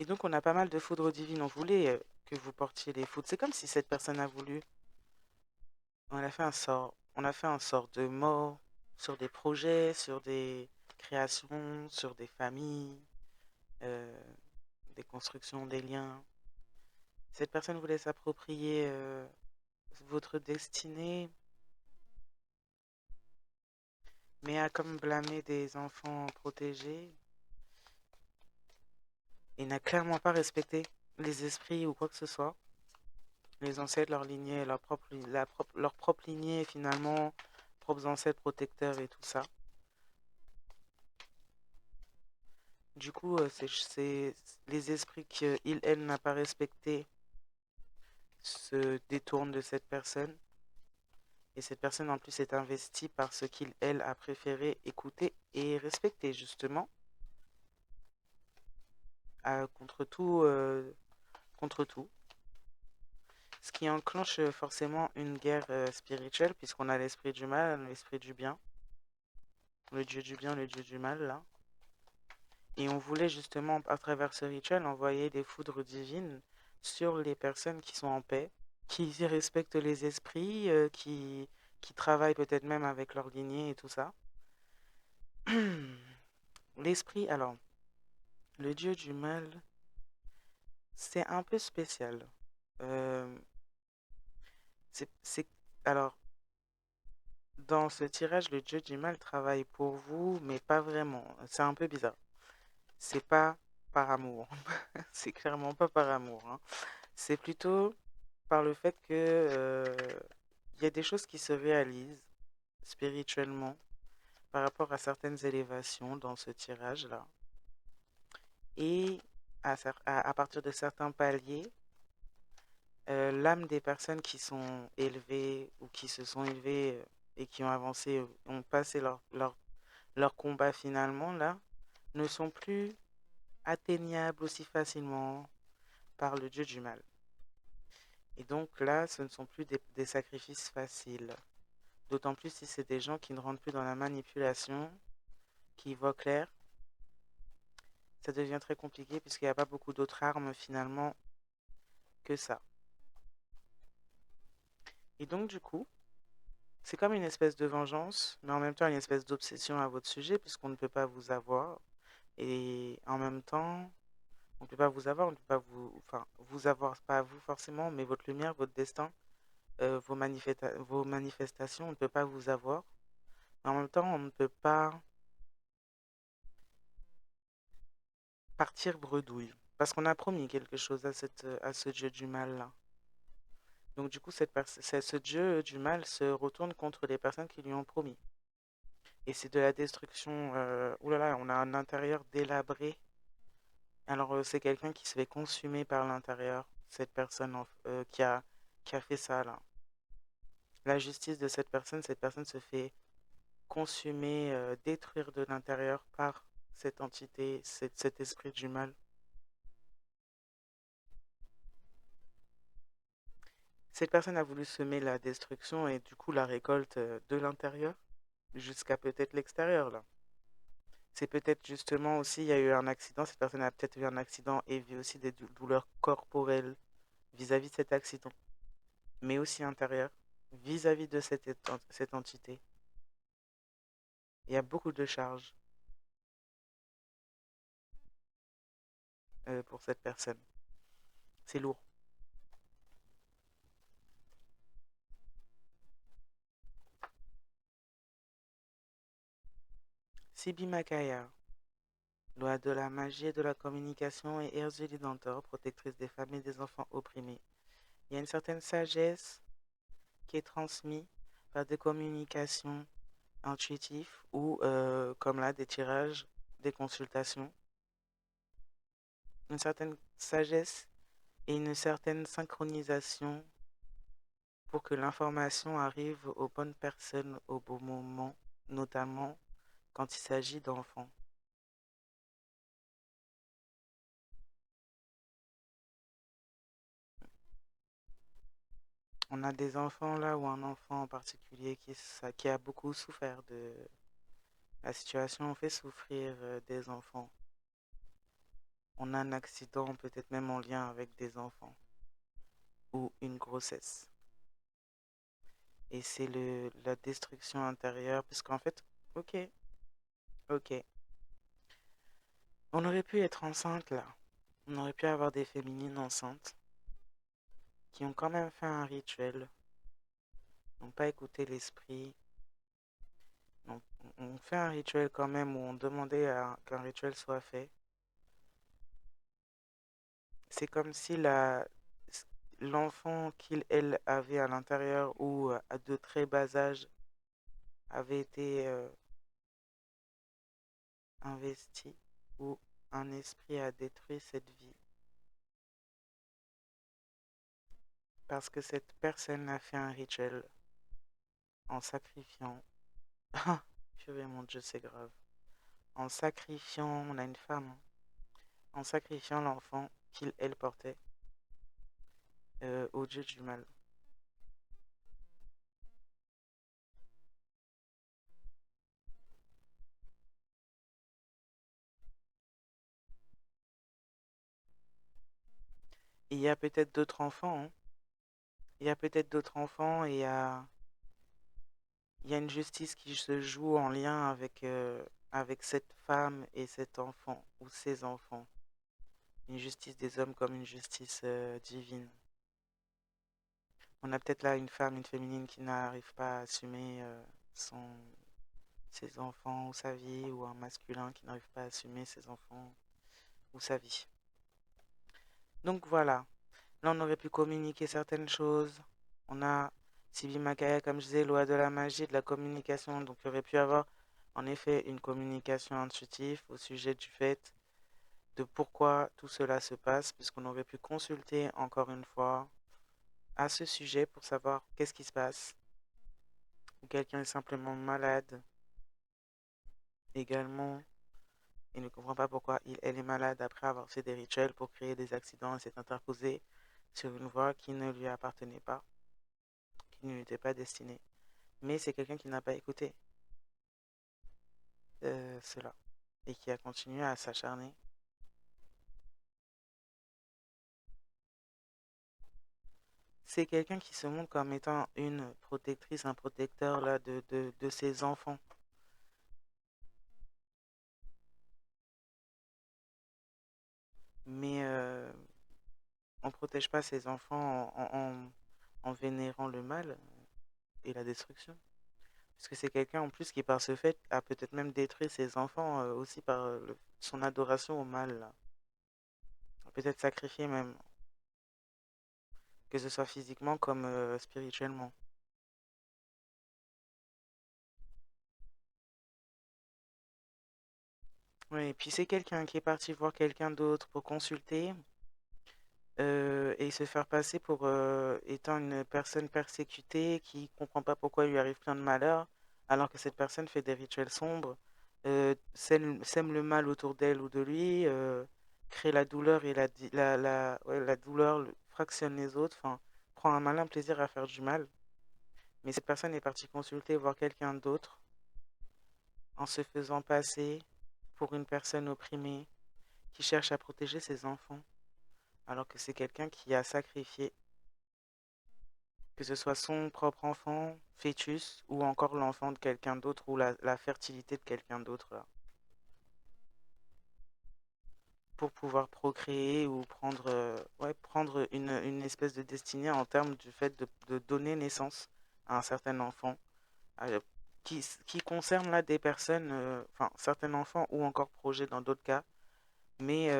Speaker 1: Et donc on a pas mal de foudres divines. On voulait que vous portiez les foudres. C'est comme si cette personne a voulu. On a fait un sort. On a fait un sort de mort sur des projets, sur des créations, sur des familles, euh, des constructions, des liens. Cette personne voulait s'approprier votre destinée, mais a comme blâmé des enfants protégés et n'a clairement pas respecté les esprits ou quoi que ce soit. Les ancêtres, leur lignée, leur propre lignée, finalement, propres ancêtres protecteurs et tout ça. Du coup, c'est les esprits qu'il, elle, n'a pas respecté se détournent de cette personne. Et cette personne, en plus, est investie par ce qu'il, elle, a préféré écouter et respecter, justement, contre tout, contre tout. Ce qui enclenche forcément une guerre spirituelle, puisqu'on a l'esprit du mal, l'esprit du bien, le dieu du bien, le dieu du mal, là. Et on voulait justement, à travers ce rituel, envoyer des foudres divines sur les personnes qui sont en paix, qui respectent les esprits, qui travaillent peut-être même avec leur lignée et tout ça. L'esprit, alors, le dieu du mal, c'est un peu spécial. Euh, c'est, alors, dans ce tirage, le dieu du mal travaille pour vous, mais pas vraiment. C'est un peu bizarre. C'est pas par amour. C'est clairement pas par amour, hein. C'est plutôt par le fait que il y a des choses qui se réalisent spirituellement par rapport à certaines élévations dans ce tirage-là. Et à partir de certains paliers, l'âme des personnes qui sont élevées ou qui se sont élevées et qui ont avancé, ont passé leur combat finalement, là, ne sont plus atteignables aussi facilement par le dieu du mal. Et donc là, ce ne sont plus des sacrifices faciles. D'autant plus si c'est des gens qui ne rentrent plus dans la manipulation, qui voient clair. Ça devient très compliqué puisqu'il n'y a pas beaucoup d'autres armes finalement que ça. Et donc du coup, c'est comme une espèce de vengeance, mais en même temps une espèce d'obsession à votre sujet puisqu'on ne peut pas vous avoir. Et en même temps, on ne peut pas vous avoir, on ne peut pas vous, enfin, vous avoir, pas vous forcément, mais votre lumière, votre destin, vos manifestations, on ne peut pas vous avoir. Mais en même temps, on ne peut pas partir bredouille. Parce qu'on a promis quelque chose à ce dieu du mal-là. Donc du coup, ce dieu du mal se retourne contre les personnes qui lui ont promis. Et c'est de la destruction. Ouh là là, on a un intérieur délabré. Alors c'est quelqu'un qui se fait consumer par l'intérieur. Cette personne qui a fait ça là. La justice de cette personne se fait consumer, détruire de l'intérieur par cette entité, cet esprit du mal. Cette personne a voulu semer la destruction et du coup la récolte de l'intérieur jusqu'à peut-être l'extérieur là. C'est peut-être justement aussi, il y a eu un accident, cette personne a peut-être eu un accident et vit aussi des douleurs corporelles vis-à-vis de cet accident, mais aussi intérieures vis-à-vis de cette entité. Il y a beaucoup de charges pour cette personne. C'est lourd. Sibi Makaya, loi de la magie et de la communication et Erzulie Dentor, protectrice des femmes et des enfants opprimés. Il y a une certaine sagesse qui est transmise par des communications intuitives ou, comme là, des tirages des consultations, une certaine sagesse et une certaine synchronisation pour que l'information arrive aux bonnes personnes au bon moment, notamment quand il s'agit d'enfants. On a des enfants là ou un enfant en particulier qui a beaucoup souffert de la situation, fait souffrir des enfants. On a un accident peut-être même en lien avec des enfants ou une grossesse. Et c'est la destruction intérieure, puisqu'en fait, ok, ok, on aurait pu être enceinte là. On aurait pu avoir des féminines enceintes qui ont quand même fait un rituel, n'ont pas écouté l'esprit. On fait un rituel quand même où on demandait qu'un rituel soit fait. C'est comme si l'enfant elle avait à l'intérieur ou à de très bas âge avait été investi ou un esprit a détruit cette vie parce que cette personne a fait un rituel en sacrifiant. Ah, purée, mon Dieu, c'est grave. En sacrifiant, on a une femme, hein, en sacrifiant l'enfant elle portait au Dieu du mal. Et il y a peut-être d'autres enfants, hein. Il y a peut-être d'autres enfants et il y a une justice qui se joue en lien avec cette femme et cet enfant ou ces enfants. Une justice des hommes comme une justice divine. On a peut-être là une femme, une féminine qui n'arrive pas à assumer son, ses enfants ou sa vie, ou un masculin qui n'arrive pas à assumer ses enfants ou sa vie. Donc voilà, là on aurait pu communiquer certaines choses. On a Sibi Makaya, comme je disais, loi de la magie, de la communication. Donc il aurait pu avoir en effet une communication intuitive au sujet du fait de pourquoi tout cela se passe, puisqu'on aurait pu consulter encore une fois à ce sujet pour savoir qu'est-ce qui se passe. Ou quelqu'un est simplement malade également et ne comprend pas pourquoi elle est malade après avoir fait des rituels pour créer des accidents et s'est interposée sur une voie qui ne lui appartenait pas, qui ne lui était pas destinée. Mais c'est quelqu'un qui n'a pas écouté cela et qui a continué à s'acharner. C'est quelqu'un qui se montre comme étant une protectrice, un protecteur là, de ses enfants. Mais on ne protège pas ses enfants en vénérant le mal et la destruction. Parce que c'est quelqu'un en plus qui, par ce fait, a peut-être même détruit ses enfants aussi par son adoration au mal, là. Peut-être sacrifié même, que ce soit physiquement comme spirituellement. Oui, et puis c'est quelqu'un qui est parti voir quelqu'un d'autre pour consulter et se faire passer pour étant une personne persécutée qui comprend pas pourquoi il lui arrive plein de malheurs, alors que cette personne fait des rituels sombres, sème le mal autour d'elle ou de lui, crée la douleur et ouais, la douleur fractionne les autres, enfin, prend un malin plaisir à faire du mal. Mais cette personne est partie consulter, voir quelqu'un d'autre en se faisant passer pour une personne opprimée qui cherche à protéger ses enfants, alors que c'est quelqu'un qui a sacrifié, que ce soit son propre enfant, fœtus, ou encore l'enfant de quelqu'un d'autre, ou la fertilité de quelqu'un d'autre, là, pour pouvoir procréer ou prendre, ouais, prendre une espèce de destinée en termes du fait de donner naissance à un certain enfant, euh, qui concerne là des personnes, enfin certains enfants ou encore projets dans d'autres cas, mais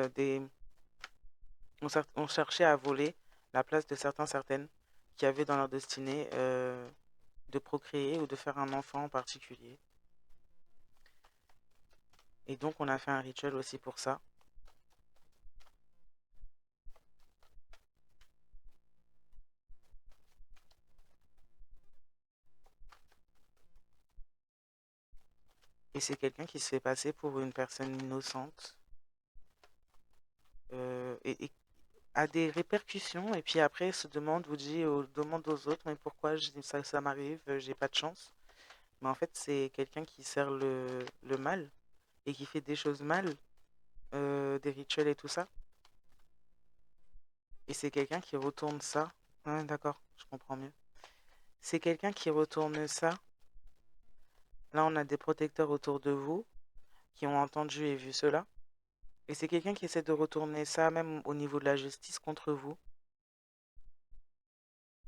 Speaker 1: on cherchait à voler la place de certaines qui avaient dans leur destinée de procréer ou de faire un enfant en particulier. Et donc, on a fait un rituel aussi pour ça. Et c'est quelqu'un qui se fait passer pour une personne innocente et a des répercussions. Et puis après, se demande, vous dit, demande aux autres, mais pourquoi ça m'arrive, j'ai pas de chance. Mais en fait, c'est quelqu'un qui sert le mal et qui fait des choses mal, des rituels et tout ça. Et c'est quelqu'un qui retourne ça. Ouais, d'accord, je comprends mieux. C'est quelqu'un qui retourne ça. Là, on a des protecteurs autour de vous qui ont entendu et vu cela. Et c'est quelqu'un qui essaie de retourner ça, même au niveau de la justice, contre vous,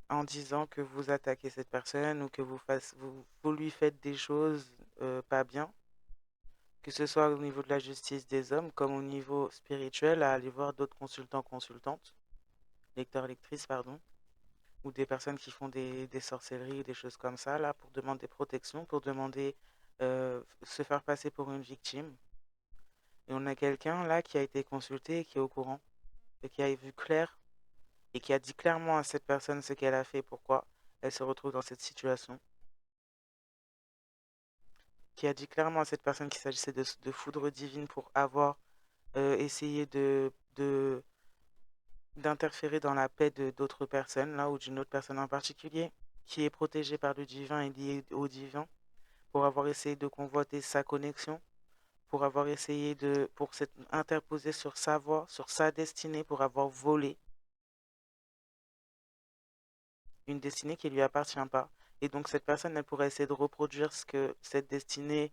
Speaker 1: en disant que vous attaquez cette personne ou que vous lui faites des choses pas bien, que ce soit au niveau de la justice des hommes comme au niveau spirituel, à aller voir d'autres consultants, consultantes, lecteurs, lectrices, pardon, ou des personnes qui font des sorcelleries, des choses comme ça, là, pour demander protection, pour demander se faire passer pour une victime. Et on a quelqu'un là qui a été consulté et qui est au courant, et qui a vu clair, et qui a dit clairement à cette personne ce qu'elle a fait, pourquoi elle se retrouve dans cette situation, qui a dit clairement à cette personne qu'il s'agissait de foudre divine pour avoir essayé d'interférer dans la paix de d'autres personnes, là, ou d'une autre personne en particulier, qui est protégée par le divin et liée au divin, pour avoir essayé de convoiter sa connexion, pour avoir essayé pour s'être interposé sur sa voie, sur sa destinée, pour avoir volé une destinée qui ne lui appartient pas. Et donc cette personne, elle pourrait essayer de reproduire ce que cette destinée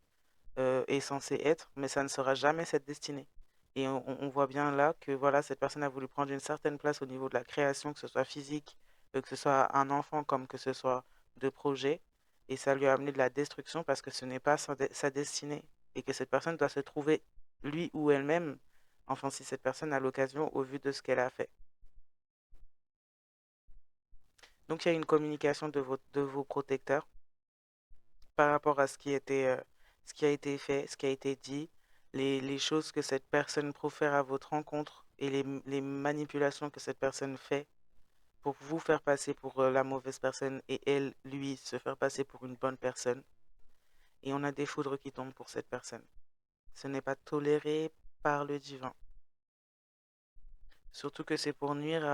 Speaker 1: est censée être, mais ça ne sera jamais cette destinée. Et on voit bien là que voilà, cette personne a voulu prendre une certaine place au niveau de la création, que ce soit physique, que ce soit un enfant comme que ce soit de projet, et ça lui a amené de la destruction parce que ce n'est pas sa destinée, et que cette personne doit se trouver lui ou elle-même, enfin si cette personne a l'occasion au vu de ce qu'elle a fait. Donc il y a une communication de vos protecteurs par rapport à ce qui a été fait, ce qui a été dit, les choses que cette personne profère à votre rencontre et les manipulations que cette personne fait pour vous faire passer pour la mauvaise personne et elle, lui, se faire passer pour une bonne personne. Et on a des foudres qui tombent pour cette personne. Ce n'est pas toléré par le divin. Surtout que c'est pour nuire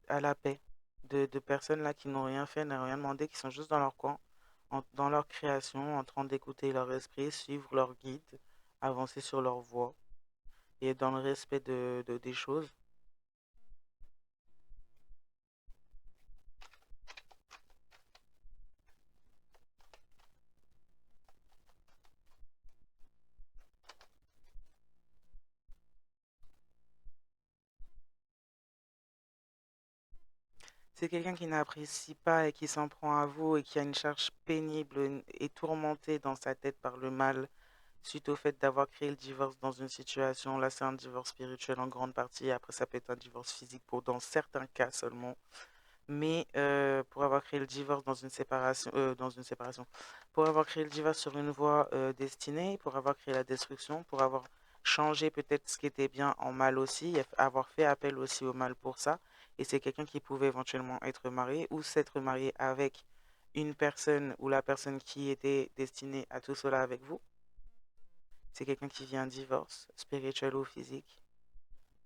Speaker 1: à la paix de personnes là qui n'ont rien fait, n'ont rien demandé, qui sont juste dans leur coin, dans leur création, en train d'écouter leur esprit, suivre leur guide, avancer sur leur voie et dans le respect des choses. C'est quelqu'un qui n'apprécie pas et qui s'en prend à vous et qui a une charge pénible et tourmentée dans sa tête par le mal suite au fait d'avoir créé le divorce dans une situation. Là, c'est un divorce spirituel en grande partie. Après, ça peut être un divorce physique pour dans certains cas seulement. Mais pour avoir créé le divorce dans une séparation, pour avoir créé le divorce sur une voie destinée, pour avoir créé la destruction, pour avoir changé peut-être ce qui était bien en mal aussi, et avoir fait appel aussi au mal pour ça. Et c'est quelqu'un qui pouvait éventuellement être marié ou s'être marié avec une personne ou la personne qui était destinée à tout cela avec vous. C'est quelqu'un qui vit un divorce, spirituel ou physique,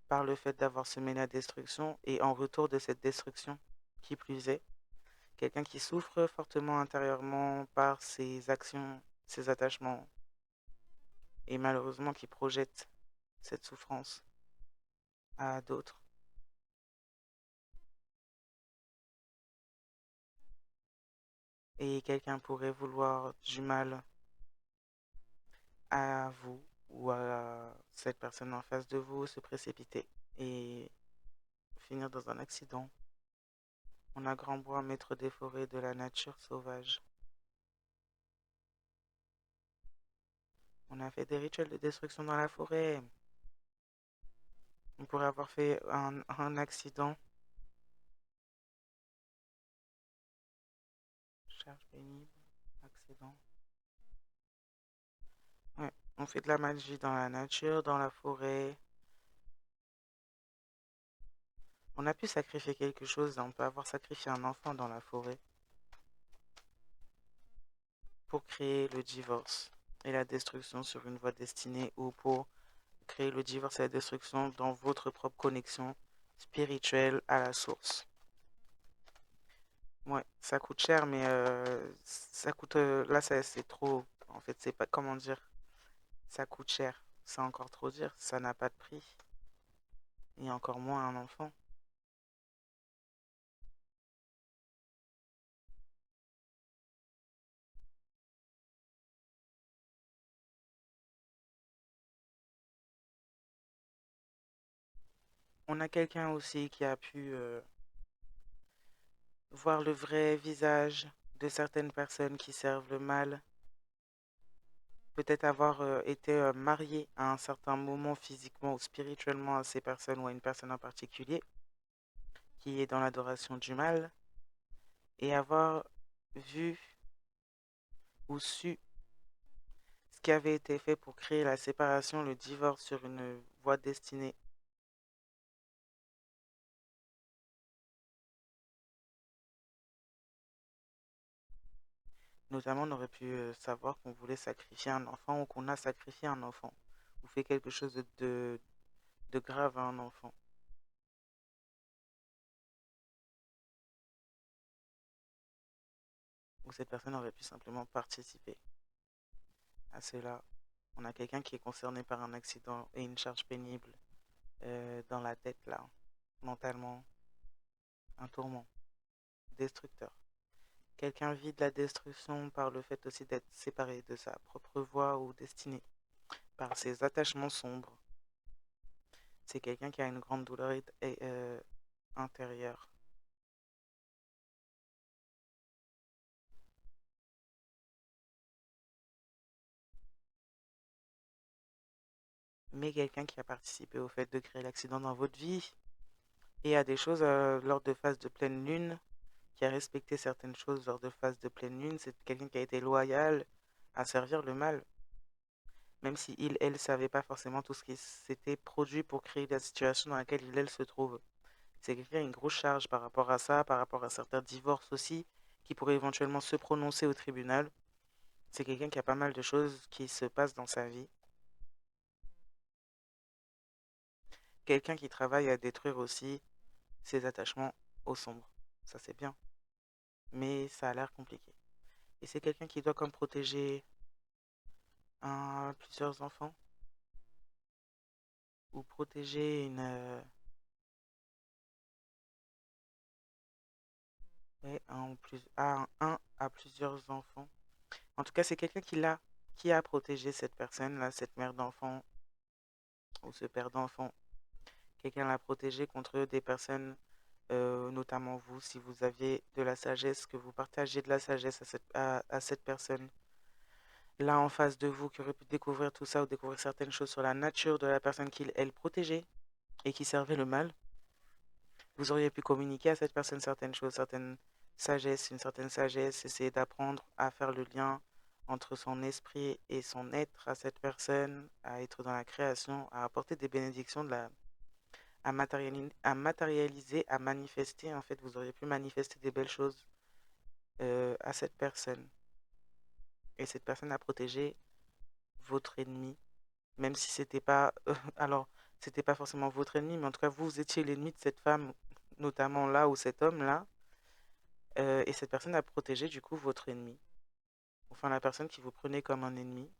Speaker 1: par le fait d'avoir semé la destruction et en retour de cette destruction, qui plus est quelqu'un qui souffre fortement intérieurement par ses actions, ses attachements, et malheureusement qui projette cette souffrance à d'autres. Et quelqu'un pourrait vouloir du mal à vous ou à cette personne en face de vous, se précipiter et finir dans un accident. On a grand bois, maître des forêts de la nature sauvage. On a fait des rituels de destruction dans la forêt. On pourrait avoir fait un accident. Charge pénible, accident. On fait de la magie dans la nature, dans la forêt. On a pu sacrifier quelque chose, on peut avoir sacrifié un enfant dans la forêt pour créer le divorce et la destruction sur une voie destinée ou pour créer le divorce et la destruction dans votre propre connexion spirituelle à la source. Ouais, ça coûte cher, mais ça coûte. Là, c'est trop. En fait, c'est pas. Comment dire? Ça coûte cher. C'est encore trop dire. Ça n'a pas de prix. Et encore moins un enfant. On a quelqu'un aussi qui a pu voir le vrai visage de certaines personnes qui servent le mal. Peut-être avoir été marié à un certain moment physiquement ou spirituellement à ces personnes ou à une personne en particulier qui est dans l'adoration du mal et avoir vu ou su ce qui avait été fait pour créer la séparation, le divorce sur une voie destinée. Notamment, on aurait pu savoir qu'on voulait sacrifier un enfant ou qu'on a sacrifié un enfant ou fait quelque chose de grave à un enfant. Ou cette personne aurait pu simplement participer à cela. On a quelqu'un qui est concerné par un accident et une charge pénible dans la tête, là, mentalement, un tourment destructeur. Quelqu'un vit de la destruction par le fait aussi d'être séparé de sa propre voie ou destinée, par ses attachements sombres. C'est quelqu'un qui a une grande douleur intérieure. Mais quelqu'un qui a participé au fait de créer l'accident dans votre vie et a des choses lors de phases de pleine lune, qui a respecté certaines choses lors de phases de pleine lune, c'est quelqu'un qui a été loyal à servir le mal, même si il, elle, savait pas forcément tout ce qui s'était produit pour créer la situation dans laquelle il, elle se trouve. C'est quelqu'un qui a une grosse charge par rapport à ça, par rapport à certains divorces aussi, qui pourraient éventuellement se prononcer au tribunal. C'est quelqu'un qui a pas mal de choses qui se passent dans sa vie. Quelqu'un qui travaille à détruire aussi ses attachements au sombre. Ça, c'est bien. Mais ça a l'air compliqué. Et c'est quelqu'un qui doit comme protéger plusieurs enfants ou protéger ouais, un à plusieurs enfants. En tout cas, c'est quelqu'un qui a protégé cette personne-là, cette mère d'enfant ou ce père d'enfant. Quelqu'un l'a protégé contre des personnes, notamment vous, si vous aviez de la sagesse, que vous partagez de la sagesse à cette personne là en face de vous qui aurait pu découvrir tout ça ou découvrir certaines choses sur la nature de la personne qu'il, elle, protégeait et qui servait le mal, vous auriez pu communiquer à cette personne certaines choses, certaines sagesse, une certaine sagesse, essayer d'apprendre à faire le lien entre son esprit et son être à cette personne, à être dans la création, à apporter des bénédictions à matérialiser, à manifester. En fait, vous auriez pu manifester des belles choses à cette personne. Et cette personne a protégé votre ennemi, même si c'était pas, alors, c'était pas forcément votre ennemi, mais en tout cas, vous étiez l'ennemi de cette femme, notamment là, ou cet homme-là, et cette personne a protégé, du coup, votre ennemi. Enfin, la personne qui vous prenait comme un ennemi,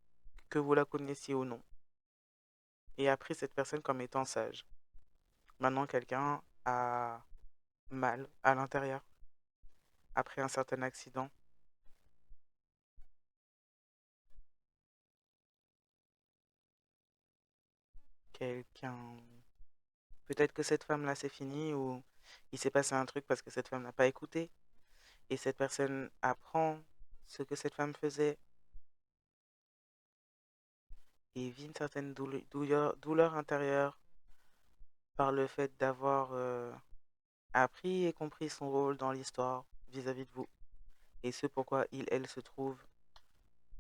Speaker 1: que vous la connaissiez ou non, et a pris cette personne comme étant sage. Maintenant, quelqu'un a mal à l'intérieur, après un certain accident. Quelqu'un... Peut-être que cette femme-là, c'est fini, ou il s'est passé un truc parce que cette femme n'a pas écouté, et cette personne apprend ce que cette femme faisait et vit une certaine douleur intérieure par le fait d'avoir appris et compris son rôle dans l'histoire vis-à-vis de vous et ce pourquoi il, elle se trouve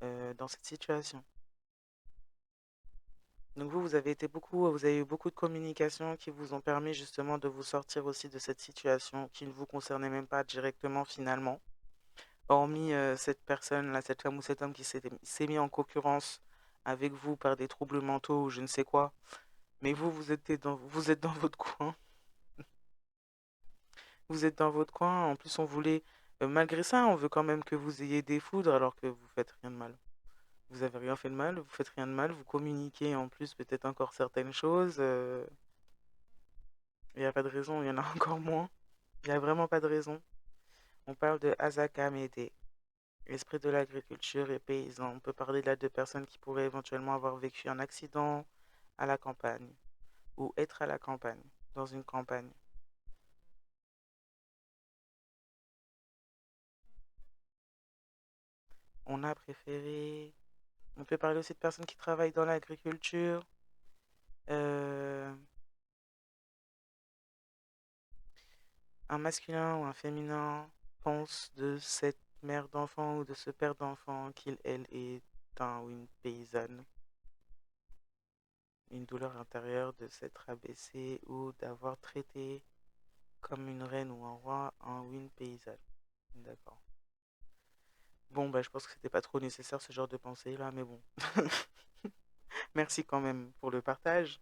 Speaker 1: dans cette situation. Donc vous avez eu beaucoup de communications qui vous ont permis justement de vous sortir aussi de cette situation qui ne vous concernait même pas directement finalement. Hormis cette personne-là, cette femme ou cet homme qui s'est mis en concurrence avec vous par des troubles mentaux ou je ne sais quoi. Mais vous êtes dans votre coin. Vous êtes dans votre coin. En plus, on voulait, malgré ça, on veut quand même que vous ayez des foudres alors que vous faites rien de mal. Vous avez rien fait de mal, vous faites rien de mal, vous communiquez en plus peut-être encore certaines choses. Il n'y a pas de raison, il y en a encore moins. Il n'y a vraiment pas de raison. On parle de Azaka Mede, esprit de l'agriculture et paysan. On peut parler là de personnes qui pourraient éventuellement avoir vécu un accident à la campagne ou être à la campagne, dans une campagne. On a préféré. On peut parler aussi de personnes qui travaillent dans l'agriculture. euh, un masculin ou un féminin pense de cette mère d'enfant ou de ce père d'enfant qu'il, elle, est un ou une paysanne. Une douleur intérieure de s'être abaissé ou d'avoir traité comme une reine ou un roi un ou une paysanne. D'accord. Bon, bah, je pense que c'était pas trop nécessaire ce genre de pensée là, mais bon. Merci quand même pour le partage.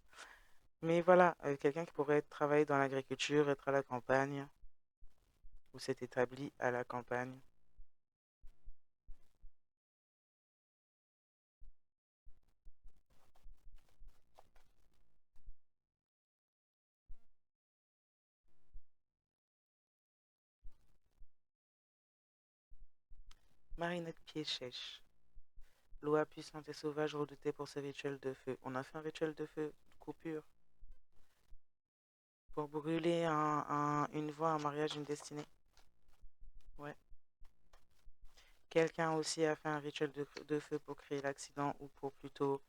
Speaker 1: Mais voilà, quelqu'un qui pourrait travailler dans l'agriculture, être à la campagne, ou s'est établi à la campagne. Marinette Pied-Sèche. Loi puissante et sauvage redoutée pour ses rituels de feu. On a fait un rituel de feu, coupure, pour brûler une voie, un mariage, une destinée. Ouais. Quelqu'un aussi a fait un rituel de feu pour créer l'accident ou pour plutôt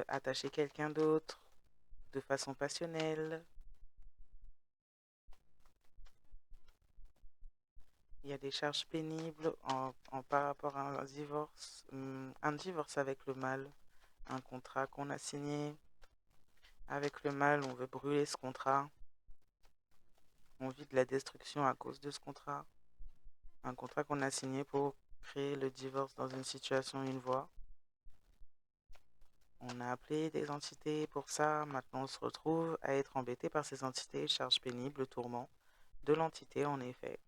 Speaker 1: attacher quelqu'un d'autre de façon passionnelle. Il y a des charges pénibles par rapport à un divorce. Un divorce avec le mâle, un contrat qu'on a signé avec le mâle, on veut brûler ce contrat. On vit de la destruction à cause de ce contrat. Un contrat qu'on a signé pour créer le divorce dans une situation, une voie. On a appelé des entités pour ça. Maintenant, on se retrouve à être embêté par ces entités, charges pénibles, tourments de l'entité, en effet.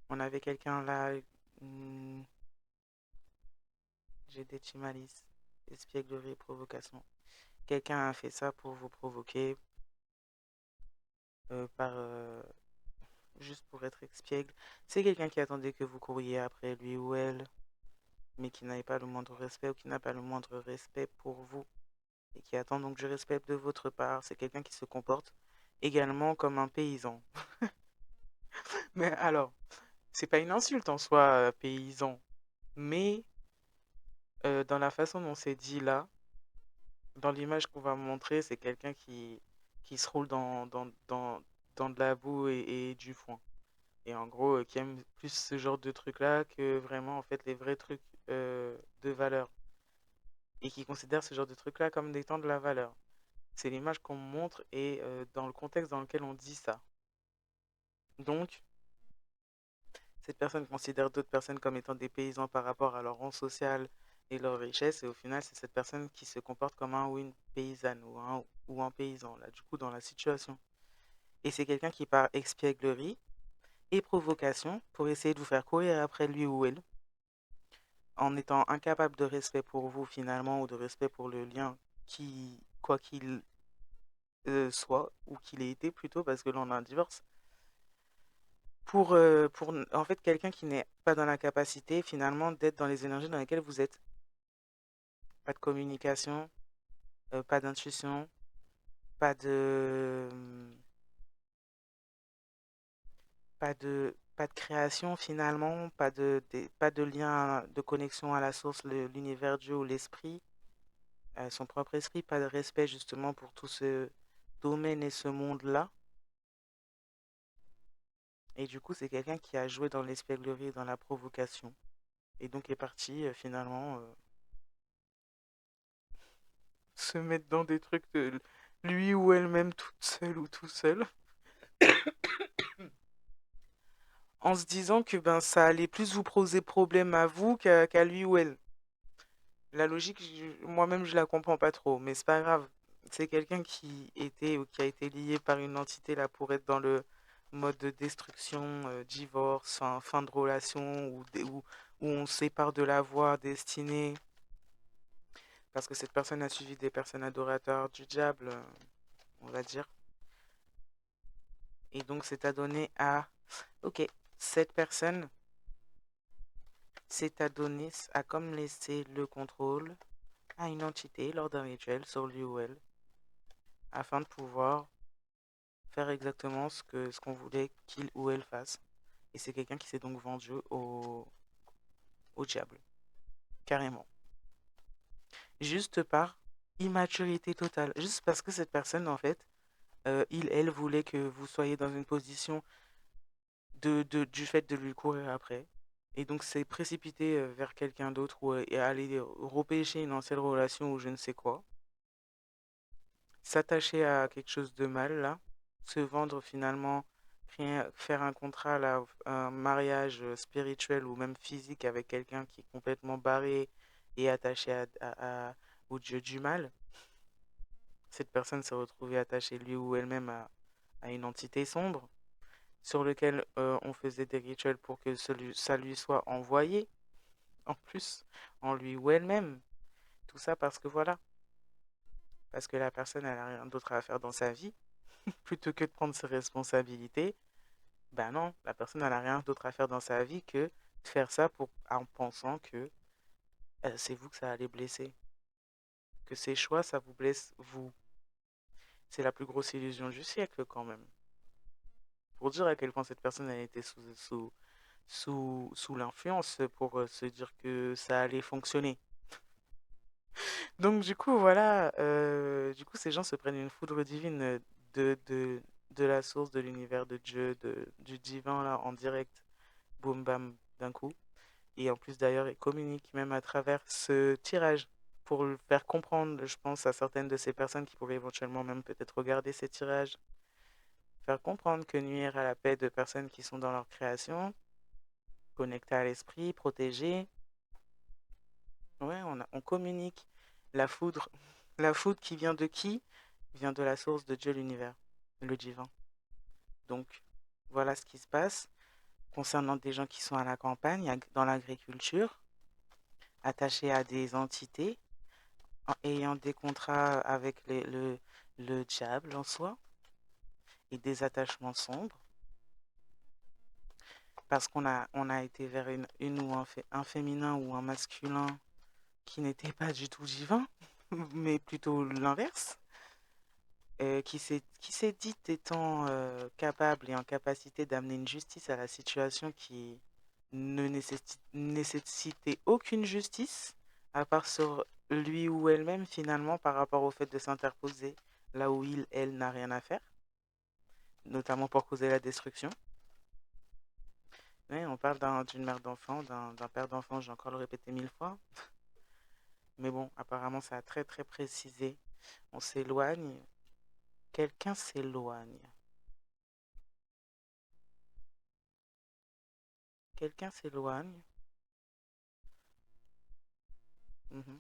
Speaker 1: On avait quelqu'un là, hmm, j'ai des chimalis, espièglerie, provocation. Quelqu'un a fait ça pour vous provoquer, juste pour être espiègle. C'est quelqu'un qui attendait que vous couriez après lui ou elle, mais qui n'avait pas le moindre respect ou qui n'a pas le moindre respect pour vous et qui attend donc du respect de votre part. C'est quelqu'un qui se comporte également comme un paysan. Mais alors, c'est pas une insulte en soi, paysan, mais dans la façon dont c'est dit là, dans l'image qu'on va montrer, c'est quelqu'un qui se roule dans de la boue et du foin. Et en gros, qui aime plus ce genre de trucs-là que vraiment, en fait, les vrais trucs de valeur. Et qui considère ce genre de trucs-là comme étant de la valeur. C'est l'image qu'on montre et dans le contexte dans lequel on dit ça. Donc, cette personne considère d'autres personnes comme étant des paysans par rapport à leur rang social et leur richesse. Et au final, c'est cette personne qui se comporte comme un ou une paysanne ou un paysan, là, du coup, dans la situation. Et c'est quelqu'un qui, par expièglerie et provocation, pour essayer de vous faire courir après lui ou elle, en étant incapable de respect pour vous finalement ou de respect pour le lien qui, quoi qu'il soit, ou qu'il ait été plutôt, parce que là on a un divorce, en fait quelqu'un qui n'est pas dans la capacité finalement d'être dans les énergies dans lesquelles vous êtes. Pas de communication, pas d'intuition, pas de, pas de création finalement, pas de lien de connexion à la source, l'univers, Dieu ou l'esprit, son propre esprit, pas de respect justement pour tout ce domaine et ce monde-là. Et du coup, c'est quelqu'un qui a joué dans l'espièglerie et dans la provocation. Et donc est parti finalement se mettre dans des trucs de lui ou elle-même toute seule ou tout seul, en se disant que ben ça allait plus vous poser problème à vous qu'à lui ou elle. La logique, moi-même, je la comprends pas trop, mais c'est pas grave. C'est quelqu'un qui était ou qui a été lié par une entité là pour être dans le mode de destruction, divorce, fin de relation, où on se sépare de la voie destinée, parce que cette personne a suivi des personnes adorateurs du diable, on va dire. Et donc c'est adonné à... Ok, cette personne s'est adonnée, a comme laissé le contrôle à une entité lors d'un rituel sur lui ou elle, afin de pouvoir faire exactement ce qu'on voulait qu'il ou elle fasse. Et c'est quelqu'un qui s'est donc vendu au diable, carrément. Juste par immaturité totale. Juste parce que cette personne, en fait, elle voulait que vous soyez dans une position du fait de lui courir après. Et donc c'est précipité vers quelqu'un d'autre ou et aller repêcher une ancienne relation ou je ne sais quoi. S'attacher à quelque chose de mal, là. Se vendre finalement, faire un contrat, là, un mariage spirituel ou même physique avec quelqu'un qui est complètement barré et attaché au dieu du mal. Cette personne s'est retrouvée attachée lui ou elle-même à une entité sombre sur lequel on faisait des rituels pour que ça lui soit envoyé en plus, en lui ou elle-même. Tout ça parce que voilà, parce que la personne elle a rien d'autre à faire dans sa vie, plutôt que de prendre ses responsabilités. Ben non, la personne elle a rien d'autre à faire dans sa vie que de faire ça en pensant que c'est vous que ça allait blesser, que ses choix ça vous blesse vous. C'est la plus grosse illusion du siècle quand même. Pour dire à quel point cette personne a été sous l'influence pour se dire que ça allait fonctionner. Donc du coup, voilà, du coup, ces gens se prennent une foudre divine de, de, de la source de l'univers de Dieu, du divin, là, en direct, boum bam, d'un coup. Et en plus, d'ailleurs, ils communiquent même à travers ce tirage pour le faire comprendre, je pense, à certaines de ces personnes qui pourraient éventuellement même peut-être regarder ces tirages, faire comprendre que nuire à la paix de personnes qui sont dans leur création, connectées à l'esprit, protégées, ouais, on communique la foudre. La foudre qui vient de qui? Vient de la source de Dieu, l'univers, le divin. Donc, voilà ce qui se passe concernant des gens qui sont à la campagne, dans l'agriculture, attachés à des entités, ayant des contrats avec le diable en soi, et des attachements sombres, parce on a été vers une ou un féminin ou un masculin qui n'était pas du tout divin, mais plutôt l'inverse. Qui s'est dit étant capable et en capacité d'amener une justice à la situation qui ne nécessitait aucune justice, à part sur lui ou elle-même finalement par rapport au fait de s'interposer là où elle n'a rien à faire, notamment pour causer la destruction. Ouais, on parle d'une mère d'enfant, d'un père d'enfant, j'ai encore le répété 1000 fois. Mais bon, apparemment ça a très très précisé. On s'éloigne, quelqu'un s'éloigne. Quelqu'un s'éloigne. Mhm.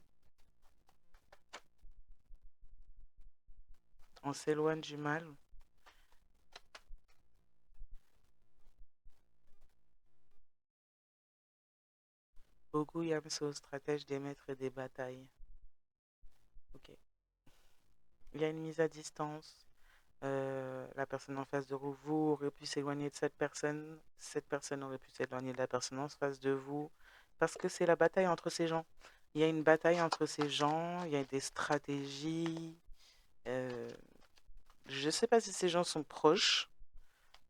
Speaker 1: On s'éloigne du mal. Ogu Yamso, stratège des maîtres et des batailles. Ok. Il y a une mise à distance. La personne en face de vous aurait pu s'éloigner de cette personne. Cette personne aurait pu s'éloigner de la personne en face de vous. Parce que c'est la bataille entre ces gens. Il y a une bataille entre ces gens. Il y a des stratégies. Euh, je ne sais pas si ces gens sont proches.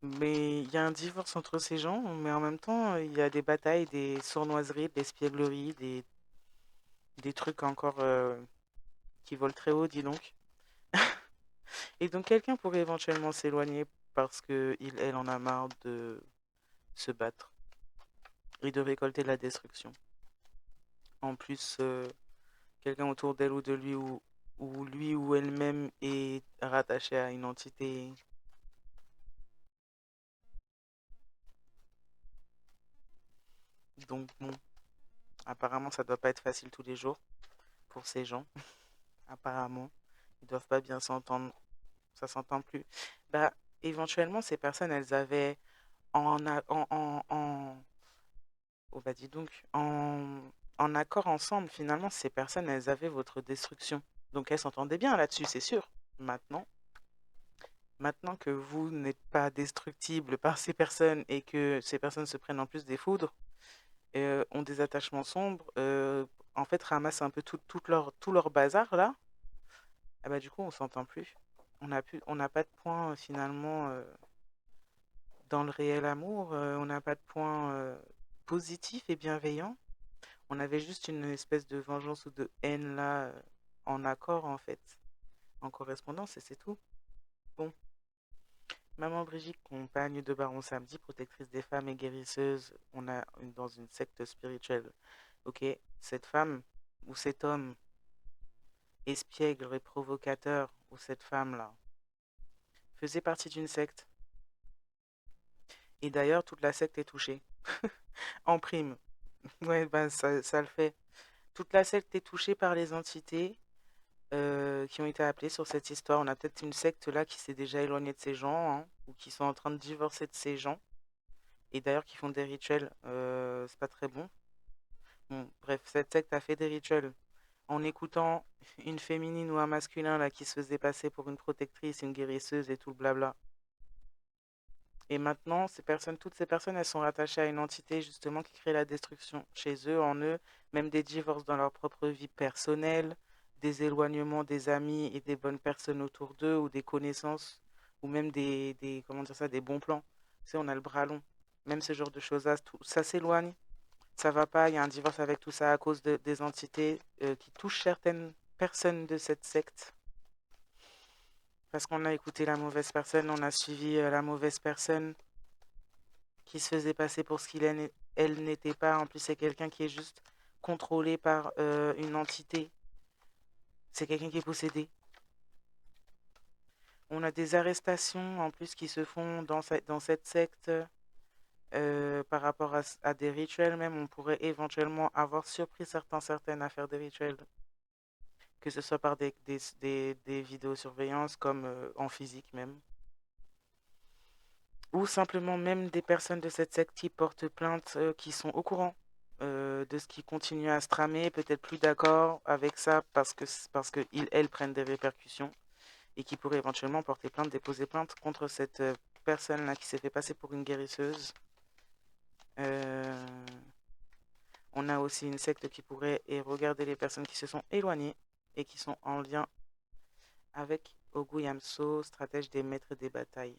Speaker 1: Mais il y a un divorce entre ces gens. Mais en même temps, il y a des batailles, des sournoiseries, des espiègleries, des trucs encore qui volent très haut, dis donc. Et donc quelqu'un pourrait éventuellement s'éloigner parce que elle en a marre de se battre et de récolter de la destruction. En plus, quelqu'un autour d'elle ou de lui ou où lui ou elle-même est rattaché à une entité. Donc bon, apparemment ça doit pas être facile tous les jours pour ces gens. Apparemment, ils doivent pas bien s'entendre, ça s'entend plus. Bah, éventuellement, ces personnes, elles avaient oh bah dis donc, en accord ensemble, finalement, ces personnes, elles avaient votre destruction. Donc elles s'entendaient bien là-dessus, c'est sûr. Maintenant, maintenant que vous n'êtes pas destructible par ces personnes et que ces personnes se prennent en plus des foudres, ont des attachements sombres, en fait ramassent un peu tout leur bazar là, ah bah du coup on s'entend plus. On n'a pas de point finalement dans le réel amour, on n'a pas de point positif et bienveillant. On avait juste une espèce de vengeance ou de haine là, en accord en fait, en correspondance et c'est tout. Bon, Maman Brigitte, compagne de Baron Samedi, protectrice des femmes et guérisseuse, dans une secte spirituelle. Ok, cette femme ou cet homme espiègle et provocateur ou cette femme-là faisait partie d'une secte. Et d'ailleurs, toute la secte est touchée. En prime. Ouais, ben ça le fait. Toute la secte est touchée par les entités qui ont été appelées sur cette histoire. On a peut-être une secte là qui s'est déjà éloignée de ces gens, hein, ou qui sont en train de divorcer de ces gens. Et d'ailleurs qui font des rituels. C'est pas très bon. Bon, bref, cette secte a fait des rituels en écoutant une féminine ou un masculin là qui se faisait passer pour une protectrice, une guérisseuse et tout le blabla. Et maintenant, toutes ces personnes, elles sont rattachées à une entité justement qui crée la destruction chez eux, en eux, même des divorces dans leur propre vie personnelle, des éloignements des amis et des bonnes personnes autour d'eux, ou des connaissances, ou même comment dire ça, des bons plans. Tu sais, on a le bras long. Même ce genre de choses-là, ça s'éloigne, ça va pas, il y a un divorce avec tout ça à cause des entités qui touchent certaines personnes de cette secte. Parce qu'on a écouté la mauvaise personne, on a suivi la mauvaise personne qui se faisait passer pour ce elle n'était pas. En plus, c'est quelqu'un qui est juste contrôlé par une entité. C'est quelqu'un qui est possédé. On a des arrestations en plus qui se font dans cette secte par rapport à des rituels même. On pourrait éventuellement avoir surpris certaines à faire des rituels, que ce soit par des vidéosurveillances comme en physique même. Ou simplement même des personnes de cette secte qui portent plainte, qui sont au courant de ce qui continue à se tramer, peut-être plus d'accord avec ça parce que elles prennent des répercussions et qui pourraient éventuellement porter plainte, déposer plainte contre cette personne-là qui s'est fait passer pour une guérisseuse. Euh, on a aussi une secte qui pourrait regarder les personnes qui se sont éloignées et qui sont en lien avec Ogu Yamso, stratège des maîtres des batailles.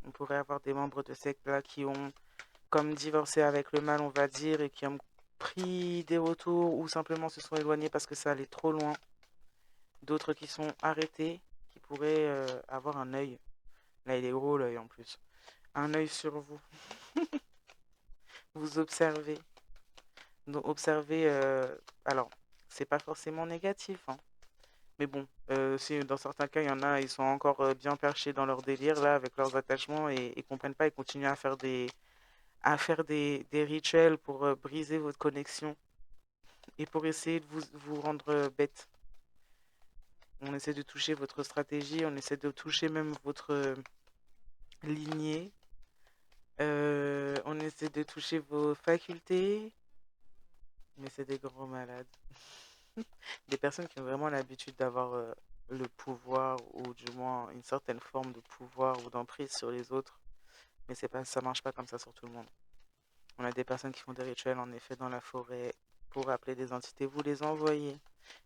Speaker 1: On pourrait avoir des membres de secte là qui ont comme divorcé avec le mal, on va dire, et qui ont pris des retours ou simplement se sont éloignés parce que ça allait trop loin. D'autres qui sont arrêtés, qui pourraient avoir un œil. Là, il est gros l'œil en plus. Un œil sur vous. Vous observez. Donc, observez. Alors, c'est pas forcément négatif, hein. Mais bon, si dans certains cas, il y en a, ils sont encore bien perchés dans leur délire, là, avec leurs attachements et comprennent pas et continuent à faire des rituels pour briser votre connexion et pour essayer de vous rendre bête. On essaie de toucher votre stratégie, on essaie de toucher même votre lignée, on essaie de toucher vos facultés, mais c'est des grands malades. Des personnes qui ont vraiment l'habitude d'avoir le pouvoir ou du moins une certaine forme de pouvoir ou d'emprise sur les autres, mais ça marche pas comme ça sur tout le monde. On a des personnes qui font des rituels en effet dans la forêt pour appeler des entités, vous les envoyez.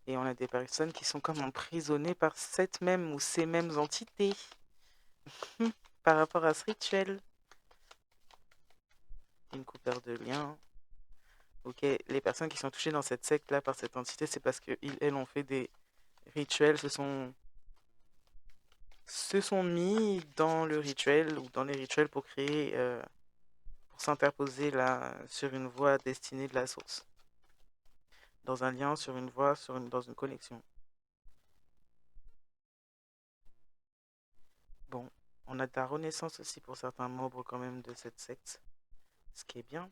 Speaker 1: Et on a des personnes qui sont comme emprisonnées par cette même ou ces mêmes entités par rapport à ce rituel. Une coupure de lien. Ok, les personnes qui sont touchées dans cette secte-là par cette entité, c'est parce qu'elles ont fait des rituels, se sont mis dans le rituel ou dans les rituels pour créer, pour s'interposer là sur une voie destinée de la source. dans un lien, sur une voie, dans une connexion. Bon, on a de la renaissance aussi pour certains membres quand même de cette secte, ce qui est bien.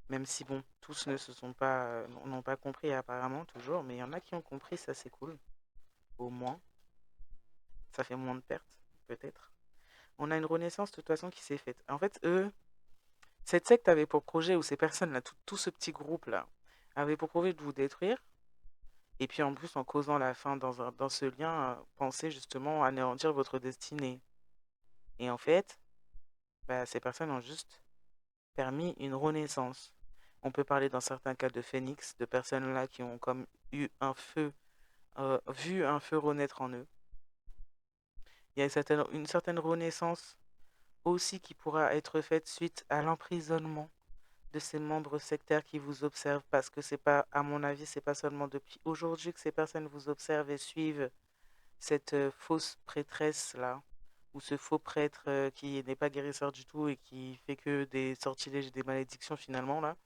Speaker 1: Même si, bon, tous ne se sont pas, n'ont pas compris apparemment toujours, mais il y en a qui ont compris, ça c'est cool. Au moins, ça fait moins de pertes, peut-être. On a une renaissance de toute façon qui s'est faite. En fait, eux, cette secte avait pour projet, ou ces personnes-là, tout ce petit groupe-là, avait pour projet de vous détruire. Et puis en plus, en causant la fin dans ce lien, penser justement anéantir votre destinée. Et en fait, bah, ces personnes ont juste permis une renaissance. On peut parler dans certains cas de phénix, de personnes là qui ont comme eu un feu, vu un feu renaître en eux. Il y a une certaine renaissance aussi qui pourra être faite suite à l'emprisonnement de ces membres sectaires qui vous observent, parce que c'est pas, à mon avis, c'est pas seulement depuis aujourd'hui que ces personnes vous observent et suivent cette fausse prêtresse là, ou ce faux prêtre qui n'est pas guérisseur du tout et qui fait que des sortilèges et des malédictions finalement là,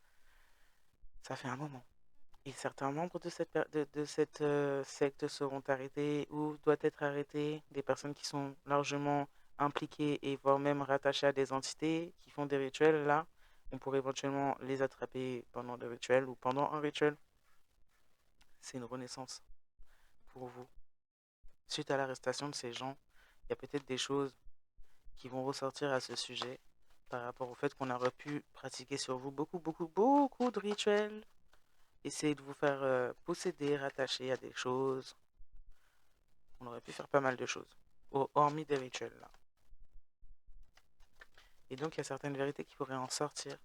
Speaker 1: ça fait un moment. Et certains membres de cette secte seront arrêtés ou doivent être arrêtés, des personnes qui sont largement impliquées et voire même rattachées à des entités qui font des rituels là. On pourrait éventuellement les attraper pendant le rituel ou pendant un rituel. C'est une renaissance pour vous. Suite à l'arrestation de ces gens, il y a peut-être des choses qui vont ressortir à ce sujet par rapport au fait qu'on aurait pu pratiquer sur vous beaucoup de rituels, essayer de vous faire posséder, rattacher à des choses. On aurait pu faire pas mal de choses, hormis des rituels là. Et donc il y a certaines vérités qui pourraient en sortir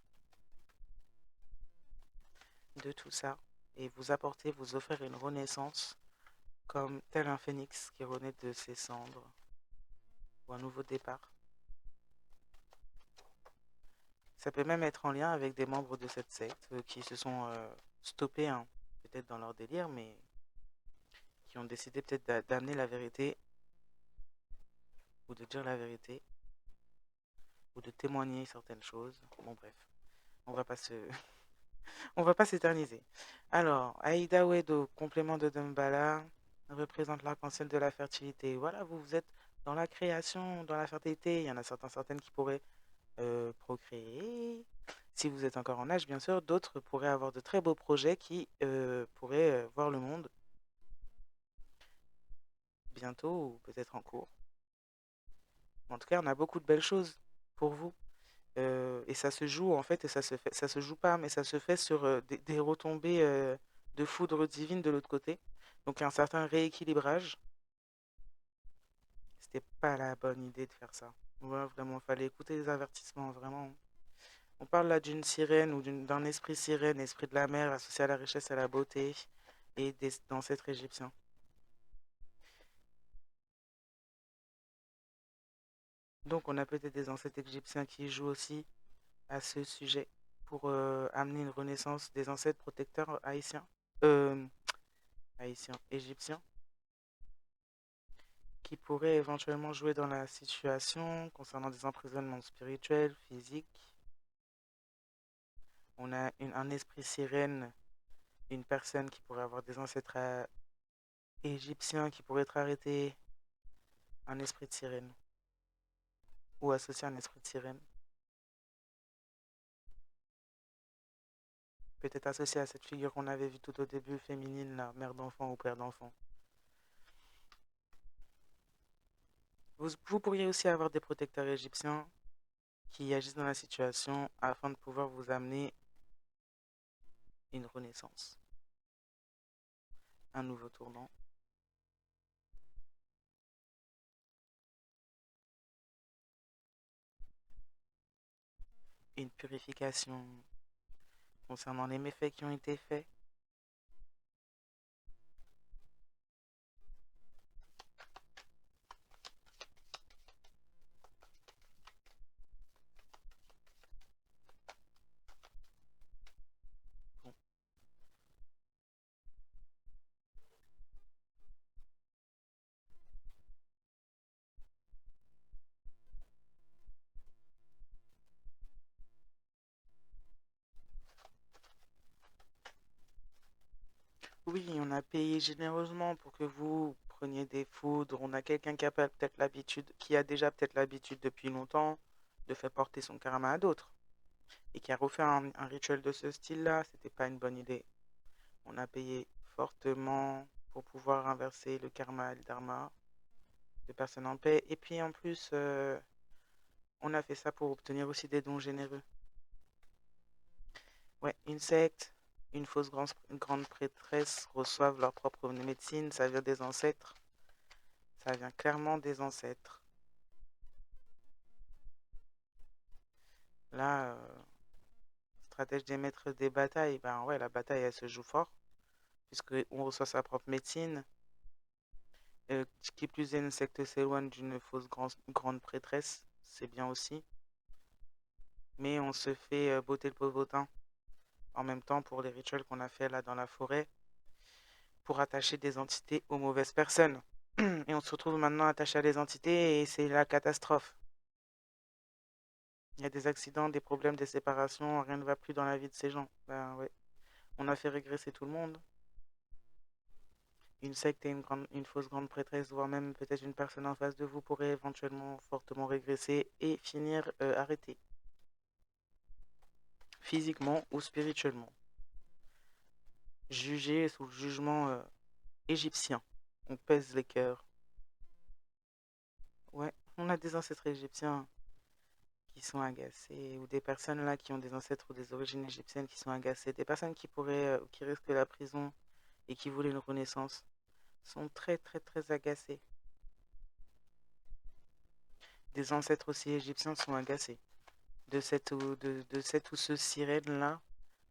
Speaker 1: de tout ça et vous apporter, vous offrir une renaissance comme tel un phénix qui renaît de ses cendres ou un nouveau départ. Ça peut même être en lien avec des membres de cette secte qui se sont stoppés, hein, peut-être dans leur délire, mais qui ont décidé peut-être d'amener la vérité ou de dire la vérité ou de témoigner certaines choses. Bon bref, on va pas se on va pas s'éterniser. Alors, Aïda Wedo, complément de Dumbala, représente l'arc-en-ciel de la fertilité. Voilà, vous êtes dans la création, dans la fertilité. Il y en a certaines qui pourraient procréer. Si vous êtes encore en âge, bien sûr, d'autres pourraient avoir de très beaux projets qui pourraient voir le monde bientôt ou peut-être en cours. En tout cas, on a beaucoup de belles choses pour vous. Et ça se joue en fait, et ça se joue pas, mais ça se fait sur des retombées de foudre divine de l'autre côté. Donc un certain rééquilibrage. C'était pas la bonne idée de faire ça. Ouais, vraiment, fallait écouter les avertissements, vraiment. On parle là d'une sirène ou d'un esprit sirène, esprit de la mer associé à la richesse et à la beauté, et d'ancêtres égyptiens. Donc on a peut-être des ancêtres égyptiens qui jouent aussi à ce sujet pour amener une renaissance des ancêtres protecteurs haïtiens. Euh, Haïtiens, égyptiens, qui pourraient éventuellement jouer dans la situation concernant des emprisonnements spirituels, physiques. On a un esprit sirène, une personne qui pourrait avoir des ancêtres égyptiens qui pourrait être arrêté, un esprit de sirène, ou associé à un esprit de sirène. Peut-être associé à cette figure qu'on avait vue tout au début, féminine, la mère d'enfant ou père d'enfant. Vous pourriez aussi avoir des protecteurs égyptiens qui agissent dans la situation afin de pouvoir vous amener une renaissance, un nouveau tournant, une purification concernant les méfaits qui ont été faits. Bon, Oui, on a payé généreusement pour que vous preniez des foudres. On a quelqu'un qui a peut-être l'habitude, qui a déjà peut-être l'habitude depuis longtemps de faire porter son karma à d'autres et qui a refait un rituel de ce style-là. C'était pas une bonne idée. On a payé fortement pour pouvoir inverser le karma et le dharma de personnes en paix. Et puis en plus, on a fait ça pour obtenir aussi des dons généreux. Ouais, une secte, une grande prêtresse reçoivent leur propre médecine, ça vient des ancêtres. Ça vient clairement des ancêtres. Là, stratège des maîtres des batailles, ben ouais, la bataille elle se joue fort, puisque on reçoit sa propre médecine. Qui plus est, une secte s'éloigne d'une grande prêtresse, c'est bien aussi. Mais on se fait botter le popotin en même temps pour les rituels qu'on a fait là dans la forêt, pour attacher des entités aux mauvaises personnes. Et on se retrouve maintenant attaché à des entités et c'est la catastrophe. Il y a des accidents, des problèmes, des séparations, rien ne va plus dans la vie de ces gens. Ben ouais. On a fait régresser tout le monde. Une secte et une fausse grande prêtresse, voire même peut-être une personne en face de vous pourrait éventuellement fortement régresser et finir arrêté, physiquement ou spirituellement. Jugé sous le jugement égyptien. On pèse les cœurs. Ouais, on a des ancêtres égyptiens qui sont agacés, ou des personnes là qui ont des ancêtres ou des origines égyptiennes qui sont agacées, des personnes qui pourraient, qui risquent la prison et qui voulaient une renaissance, sont très très très agacées. Des ancêtres aussi égyptiens sont agacés de cette ou ce sirène-là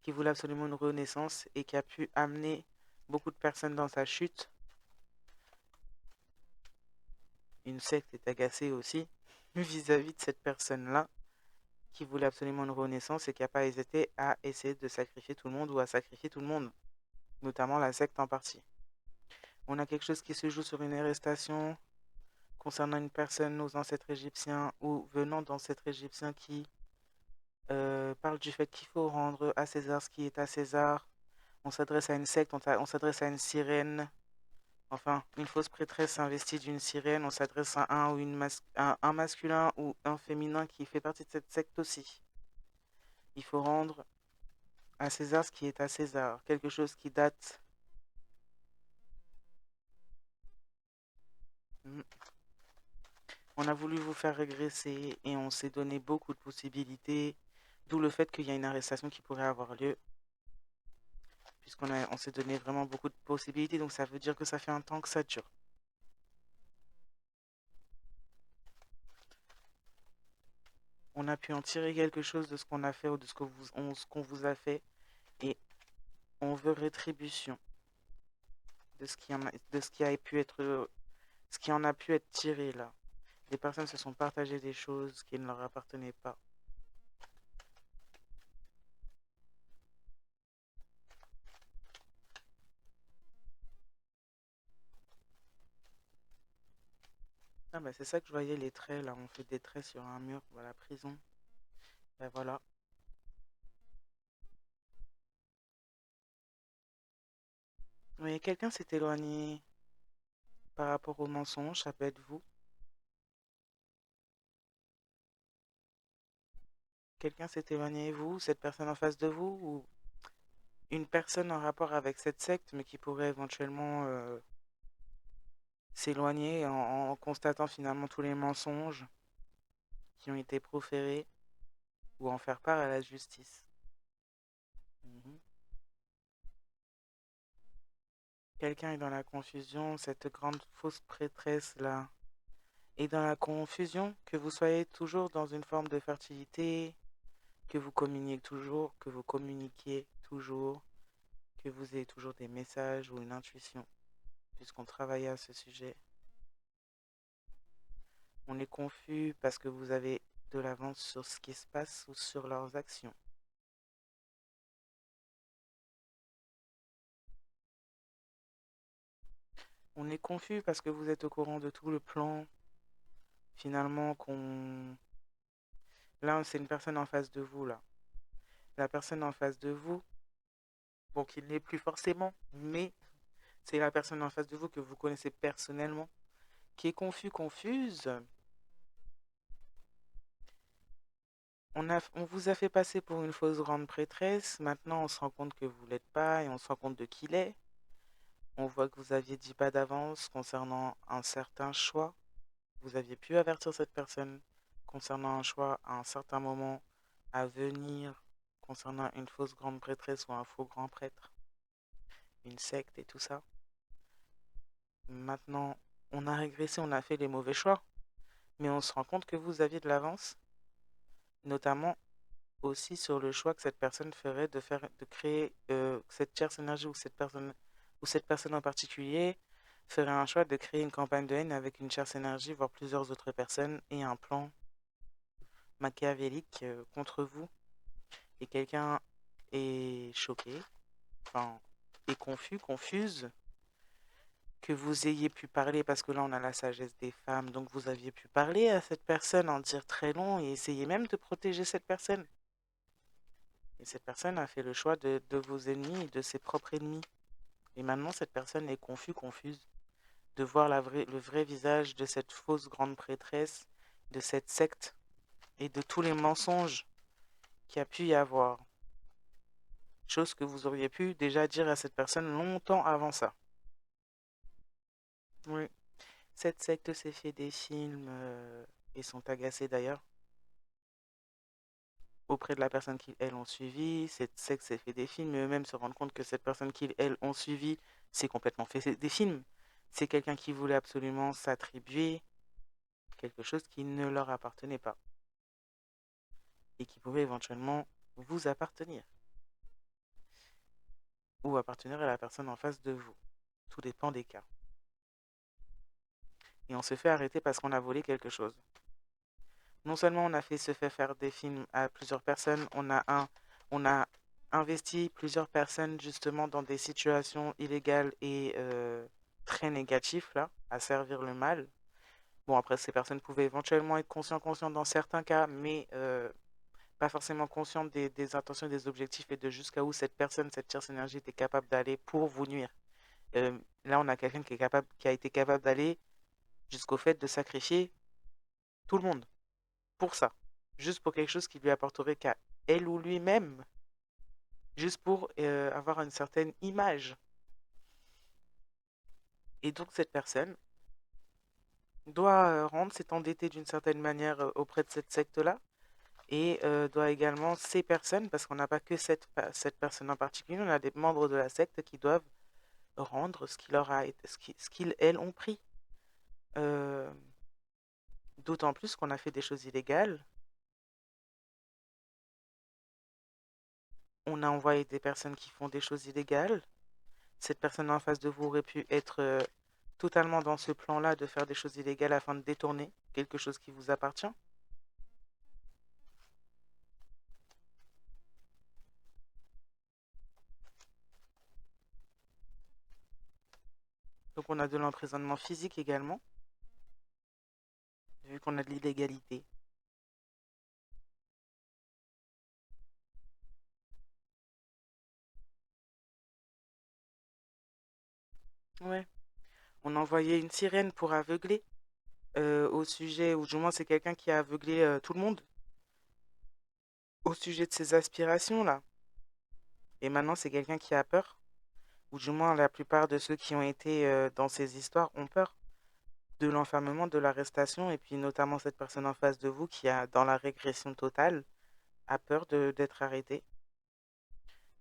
Speaker 1: qui voulait absolument une renaissance et qui a pu amener beaucoup de personnes dans sa chute. Une secte est agacée aussi vis-à-vis de cette personne-là qui voulait absolument une renaissance et qui n'a pas hésité à essayer de sacrifier tout le monde ou à sacrifier tout le monde, notamment la secte en partie. On a quelque chose qui se joue sur une arrestation concernant une personne, nos ancêtres égyptiens ou venant d'ancêtres égyptiens qui parle du fait qu'il faut rendre à César ce qui est à César. On s'adresse à une secte, on s'adresse à une sirène. Enfin, une fausse prêtresse investie d'une sirène. On s'adresse à un ou un masculin ou un féminin qui fait partie de cette secte aussi. Il faut rendre à César ce qui est à César. Quelque chose qui date. Mm. On a voulu vous faire régresser et on s'est donné beaucoup de possibilités. D'où le fait qu'il y a une arrestation qui pourrait avoir lieu. On s'est donné vraiment beaucoup de possibilités. Donc ça veut dire que ça fait un temps que ça dure. On a pu en tirer quelque chose de ce qu'on a fait ou de ce qu'on vous a fait et on veut rétribution de de ce qui a pu être, ce qui en a pu être tiré là. Des personnes se sont partagées des choses qui ne leur appartenaient pas. Ah bah c'est ça que je voyais les traits là, on fait des traits sur un mur, voilà, prison. Ben voilà. Mais quelqu'un s'est éloigné par rapport au mensonge, ça peut être vous. Quelqu'un s'est éloigné de vous, cette personne en face de vous, ou une personne en rapport avec cette secte, mais qui pourrait éventuellement s'éloigner en constatant finalement tous les mensonges qui ont été proférés ou en faire part à la justice. Mhm. Quelqu'un est dans la confusion, cette grande fausse prêtresse-là est dans la confusion, que vous soyez toujours dans une forme de fertilité, que vous communiquiez toujours, que vous ayez toujours des messages ou une intuition, puisqu'on travaille à ce sujet. On est confus parce que vous avez de l'avance sur ce qui se passe ou sur leurs actions. On est confus parce que vous êtes au courant de tout le plan, finalement, qu'on... Là, c'est une personne en face de vous, là. La personne en face de vous, bon, qui ne l'est plus forcément, mais c'est la personne en face de vous que vous connaissez personnellement, qui est confuse. On vous a fait passer pour une fausse grande prêtresse. Maintenant, on se rend compte que vous l'êtes pas et on se rend compte de qui il est. On voit que vous aviez dit pas d'avance concernant un certain choix. Vous aviez pu avertir cette personne concernant un choix à un certain moment à venir, concernant une fausse grande prêtresse ou un faux grand prêtre, une secte et tout ça. Maintenant, on a régressé, on a fait les mauvais choix, mais on se rend compte que vous aviez de l'avance, notamment aussi sur le choix que cette personne ferait de créer cette tierce énergie ou cette personne en particulier ferait un choix de créer une campagne de haine avec une tierce énergie, voire plusieurs autres personnes et un plan machiavélique contre vous. Et quelqu'un est choqué, enfin, est confuse, que vous ayez pu parler, parce que là on a la sagesse des femmes, donc vous aviez pu parler à cette personne, en dire très long et essayer même de protéger cette personne. Et cette personne a fait le choix de vos ennemis et de ses propres ennemis. Et maintenant, cette personne est confuse de voir le vrai visage de cette fausse grande prêtresse, de cette secte et de tous les mensonges qu'il y a pu y avoir. Chose que vous auriez pu déjà dire à cette personne longtemps avant ça. Oui. Cette secte s'est fait des films et sont agacés d'ailleurs auprès de la personne qu'ils, elles, ont suivi. Cette secte s'est fait des films et eux-mêmes se rendent compte que cette personne qu'ils, elles, ont suivi s'est complètement fait des films. C'est quelqu'un qui voulait absolument s'attribuer quelque chose qui ne leur appartenait pas et qui pouvait éventuellement vous appartenir ou appartenir à la personne en face de vous. Tout dépend des cas. Et on se fait arrêter parce qu'on a volé quelque chose. Non seulement on a se fait faire des films à plusieurs personnes, on a investi plusieurs personnes justement dans des situations illégales et très négatives là, à servir le mal. Bon, après, ces personnes pouvaient éventuellement être conscientes dans certains cas, mais pas forcément conscientes des intentions et des objectifs et de jusqu'à où cette personne, cette tierce énergie était capable d'aller pour vous nuire. Là, on a quelqu'un qui a été capable d'aller jusqu'au fait de sacrifier tout le monde pour ça. Juste pour quelque chose qui lui apporterait qu'à elle ou lui-même, juste pour avoir une certaine image. Et donc cette personne doit s'est endettée d'une certaine manière auprès de cette secte-là, et doit également ces personnes, parce qu'on n'a pas que cette personne en particulier, on a des membres de la secte qui doivent rendre ce qui leur a été, ce qu'ils, elles, ont pris. Euh, D'autant plus qu'on a fait des choses illégales. On a envoyé des personnes qui font des choses illégales. Cette personne en face de vous aurait pu être totalement dans ce plan-là de faire des choses illégales afin de détourner quelque chose qui vous appartient. Donc on a de l'emprisonnement physique également, vu qu'on a de l'illégalité. Ouais. On a envoyé une sirène pour aveugler au sujet, ou du moins c'est quelqu'un qui a aveuglé tout le monde au sujet de ses aspirations là. Et maintenant c'est quelqu'un qui a peur, ou du moins la plupart de ceux qui ont été dans ces histoires ont peur de l'enfermement, de l'arrestation, et puis notamment cette personne en face de vous qui a dans la régression totale a peur d'être arrêtée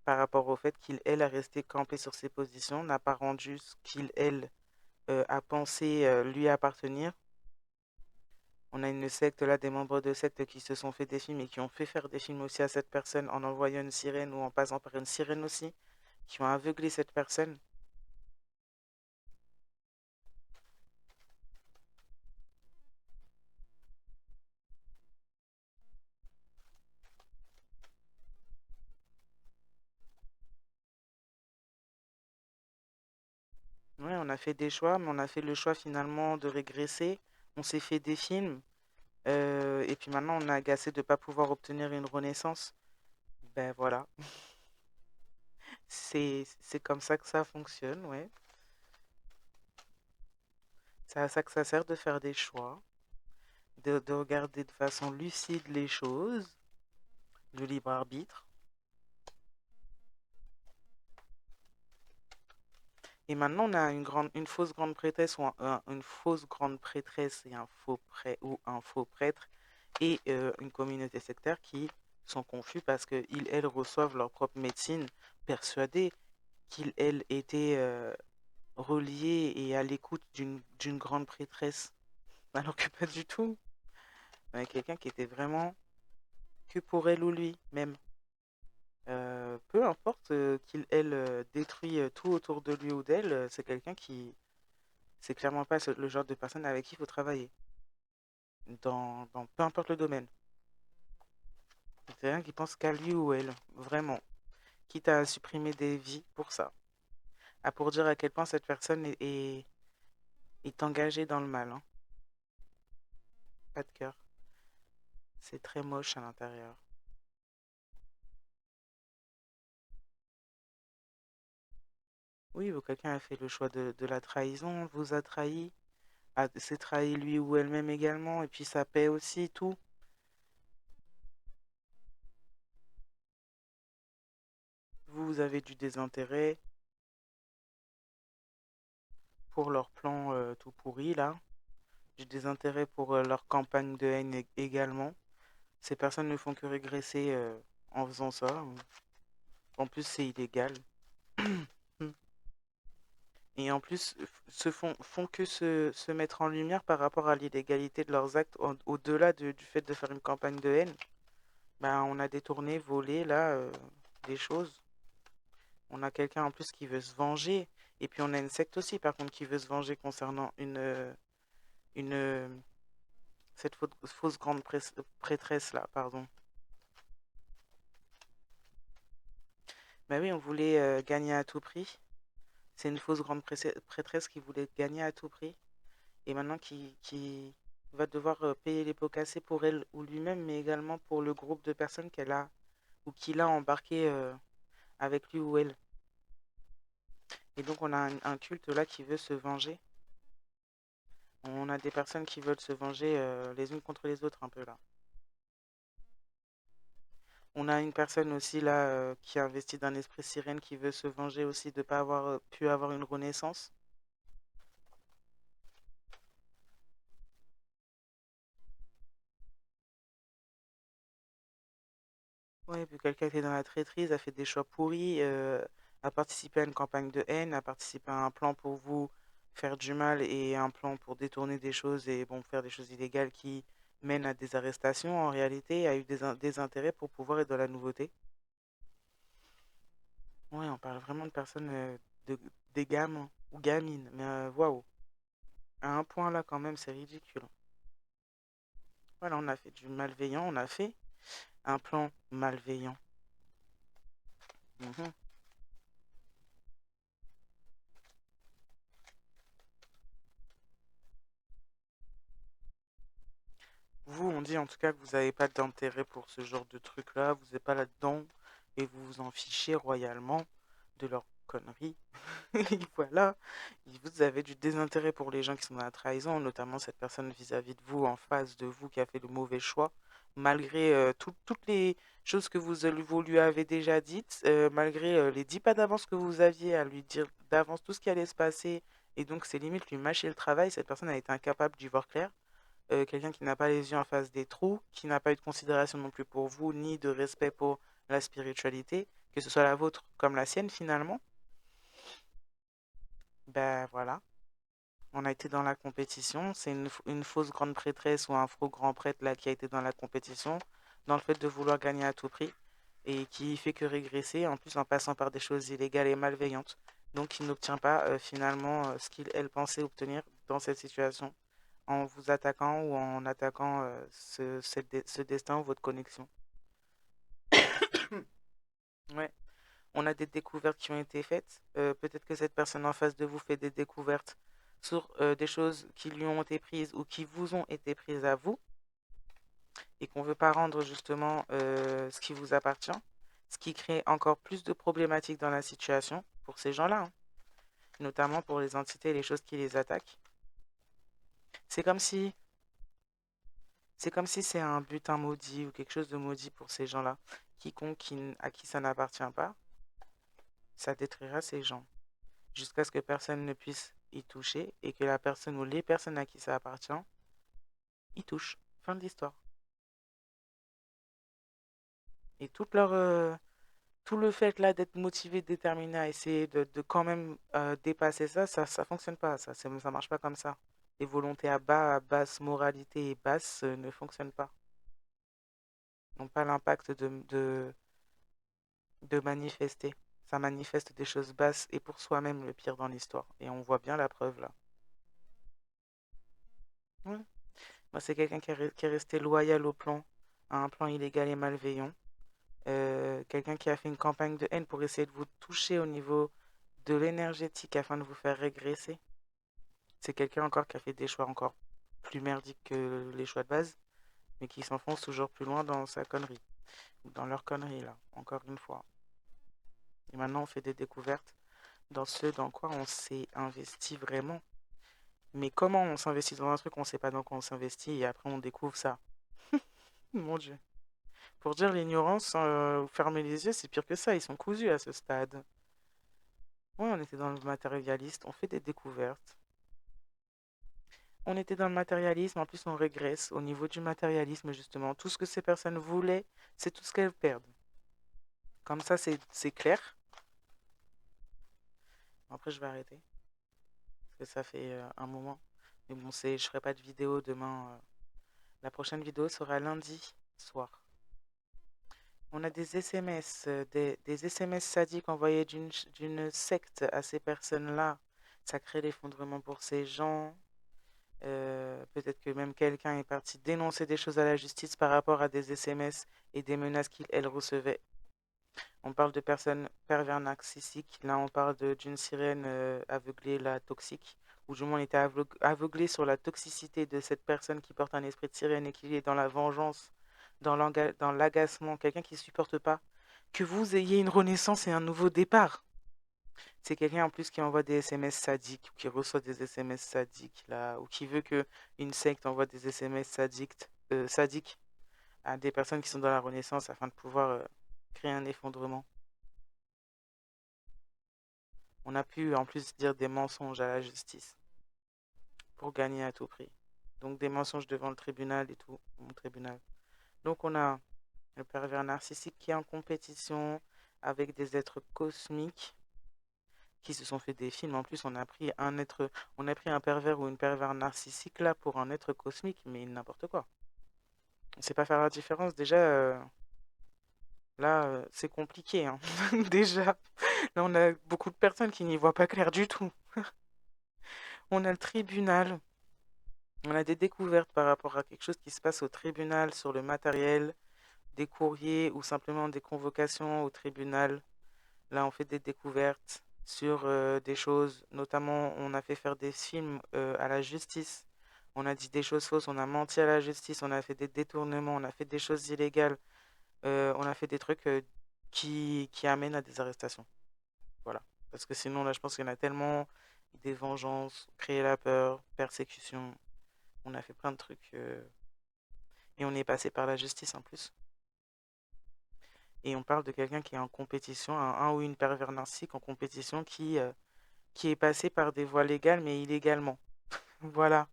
Speaker 1: par rapport au fait qu'il, elle, a resté campé sur ses positions, n'a pas rendu ce qu'il, elle, a pensé lui appartenir. On a une secte là, des membres de secte qui se sont fait des films et qui ont fait faire des films aussi à cette personne en envoyant une sirène ou en passant par une sirène aussi, qui ont aveuglé cette personne. Ouais, on a fait des choix, mais on a fait le choix finalement de régresser. On s'est fait des films, et puis maintenant on est agacé de ne pas pouvoir obtenir une renaissance. Ben voilà, c'est comme ça que ça fonctionne, ouais. C'est à ça que ça sert de faire des choix, de regarder de façon lucide les choses, du libre arbitre. Et maintenant, on a une fausse grande prêtresse une fausse grande prêtresse et un faux prêtre et une communauté sectaire qui sont confus parce qu'ils, elles, reçoivent leur propre médecine, persuadés qu'ils, elles, étaient reliés et à l'écoute d'une grande prêtresse, alors que pas du tout. Quelqu'un qui était vraiment que pour elle ou lui, même. Peu importe qu'il, elle, détruit tout autour de lui ou d'elle, c'est quelqu'un qui, c'est clairement pas le genre de personne avec qui il faut travailler, dans peu importe le domaine. C'est quelqu'un qui pense qu'à lui ou elle, vraiment, quitte à supprimer des vies pour ça. Pour dire à quel point cette personne est engagée dans le mal, hein. Pas de cœur. C'est très moche à l'intérieur. Oui, ou quelqu'un a fait le choix de la trahison, vous a trahi, s'est trahi lui ou elle-même également, et puis ça paie aussi tout. Vous avez du désintérêt pour leur plan tout pourri, là. Du désintérêt pour leur campagne de haine également. Ces personnes ne font que régresser en faisant ça. En plus, c'est illégal. Et en plus, font que se mettre en lumière par rapport à l'illégalité de leurs actes, au-delà du fait de faire une campagne de haine. Ben, on a détourné, volé, là, des choses. On a quelqu'un en plus qui veut se venger. Et puis on a une secte aussi, par contre, qui veut se venger concernant une cette fausse grande prêtresse là, pardon. Ben oui, on voulait gagner à tout prix. C'est une fausse grande prêtresse qui voulait gagner à tout prix. Et maintenant qui va devoir payer les pots cassés pour elle ou lui-même, mais également pour le groupe de personnes qu'elle a ou qu'il a embarqué avec lui ou elle. Et donc on a un culte là qui veut se venger. On a des personnes qui veulent se venger les unes contre les autres un peu là. On a une personne aussi là qui a investi d'un esprit sirène qui veut se venger aussi de ne pas avoir pu avoir une renaissance. Ouais, puis quelqu'un qui est dans la traîtrise, a fait des choix pourris, a participé à une campagne de haine, a participé à un plan pour vous faire du mal et un plan pour détourner des choses et bon, faire des choses illégales qui mènent à des arrestations. En réalité, a eu des intérêts pour pouvoir être dans la nouveauté. Ouais, on parle vraiment de personnes, de, des gamins ou gamines, mais waouh, à un point là quand même, c'est ridicule. Voilà, on a fait du malveillant, on a fait un plan malveillant. Mhm. Vous, on dit en tout cas que vous n'avez pas d'intérêt pour ce genre de truc-là, vous n'êtes pas là-dedans et vous vous en fichez royalement de leurs conneries. Et voilà, et vous avez du désintérêt pour les gens qui sont dans la trahison, notamment cette personne vis-à-vis de vous, en face de vous, qui a fait le mauvais choix, malgré toutes les choses que vous lui avez déjà dites, malgré les 10 pas d'avance que vous aviez à lui dire d'avance tout ce qui allait se passer, et donc c'est limite lui mâcher le travail, cette personne a été incapable d'y voir clair. Quelqu'un qui n'a pas les yeux en face des trous, qui n'a pas eu de considération non plus pour vous, ni de respect pour la spiritualité, que ce soit la vôtre comme la sienne finalement, ben voilà, on a été dans la compétition. C'est une fausse grande prêtresse ou un faux grand prêtre là qui a été dans la compétition, dans le fait de vouloir gagner à tout prix, et qui fait que régresser, en plus en passant par des choses illégales et malveillantes. Donc il n'obtient pas finalement ce qu'il, elle pensait obtenir dans cette situation en vous attaquant ou en attaquant ce destin ou votre connexion. Ouais. On a des découvertes qui ont été faites. Peut-être que cette personne en face de vous fait des découvertes sur des choses qui lui ont été prises ou qui vous ont été prises à vous et qu'on ne veut pas rendre justement ce qui vous appartient, ce qui crée encore plus de problématiques dans la situation pour ces gens-là, hein, notamment pour les entités et les choses qui les attaquent. C'est comme si c'est comme si c'est un butin maudit ou quelque chose de maudit pour ces gens-là. Quiconque à qui ça n'appartient pas, ça détruira ces gens. Jusqu'à ce que personne ne puisse y toucher et que la personne ou les personnes à qui ça appartient y touchent. Fin de l'histoire. Et tout le fait là d'être motivé, déterminé à essayer de quand même dépasser ça, ça fonctionne pas. Ça marche pas comme ça. Les volontés à basse moralité et basse ne fonctionnent pas. N'ont pas l'impact de manifester. Ça manifeste des choses basses et pour soi-même le pire dans l'histoire. Et on voit bien la preuve là. Ouais. Moi, c'est quelqu'un qui est resté loyal au plan, à un plan illégal et malveillant. Quelqu'un qui a fait une campagne de haine pour essayer de vous toucher au niveau de l'énergétique afin de vous faire régresser. C'est quelqu'un encore qui a fait des choix encore plus merdiques que les choix de base, mais qui s'enfonce toujours plus loin dans sa connerie, ou dans leur connerie là, encore une fois. Et maintenant, on fait des découvertes dans ce dans quoi on s'est investi vraiment. Mais comment on s'investit dans un truc, on ne sait pas dans quoi on s'investit, et après on découvre ça. Mon Dieu. Pour dire l'ignorance, fermer les yeux, c'est pire que ça, ils sont cousus à ce stade. Ouais, on était dans le matérialiste, on fait des découvertes. On était dans le matérialisme, en plus on régresse au niveau du matérialisme justement. Tout ce que ces personnes voulaient, c'est tout ce qu'elles perdent. Comme ça, c'est clair. Après, je vais arrêter, parce que ça fait un moment. Mais bon, je ferai pas de vidéo demain. La prochaine vidéo sera lundi soir. On a des SMS, des SMS sadiques envoyés d'une secte à ces personnes-là. Ça crée l'effondrement pour ces gens. Peut-être que même quelqu'un est parti dénoncer des choses à la justice par rapport à des SMS et des menaces qu'elle recevait. On parle de personnes pervers narcissiques. Là, on parle d'une sirène aveuglée, la toxique, ou du moins on était aveuglé sur la toxicité de cette personne qui porte un esprit de sirène et qui est dans la vengeance, dans l'agacement, quelqu'un qui ne supporte pas que vous ayez une renaissance et un nouveau départ. C'est quelqu'un en plus qui envoie des SMS sadiques ou qui reçoit des SMS sadiques là, ou qui veut que une secte envoie des SMS sadiques à des personnes qui sont dans la renaissance afin de pouvoir créer un effondrement. On a pu en plus dire des mensonges à la justice pour gagner à tout prix. Donc des mensonges devant le tribunal et tout, mon tribunal. Donc on a le pervers narcissique qui est en compétition avec des êtres cosmiques qui se sont fait des films. En plus, on a pris un pervers ou une pervers narcissique là pour un être cosmique, mais n'importe quoi. On ne sait pas faire la différence. Déjà, là, c'est compliqué, hein. Déjà, là, on a beaucoup de personnes qui n'y voient pas clair du tout. On a le tribunal. On a des découvertes par rapport à quelque chose qui se passe au tribunal sur le matériel, des courriers ou simplement des convocations au tribunal. Là, on fait des découvertes sur des choses, notamment on a fait faire des films à la justice. On a dit des choses fausses, on a menti à la justice, on a fait des détournements, on a fait des choses illégales, on a fait des trucs qui amènent à des arrestations. Voilà. Parce que sinon, là, je pense qu'il y en a tellement des vengeances, créer la peur, persécution. On a fait plein de trucs et on est passé par la justice en plus. Et on parle de quelqu'un qui est en compétition, un ou une pervers narcissique en compétition qui est passé par des voies légales mais illégalement. Voilà,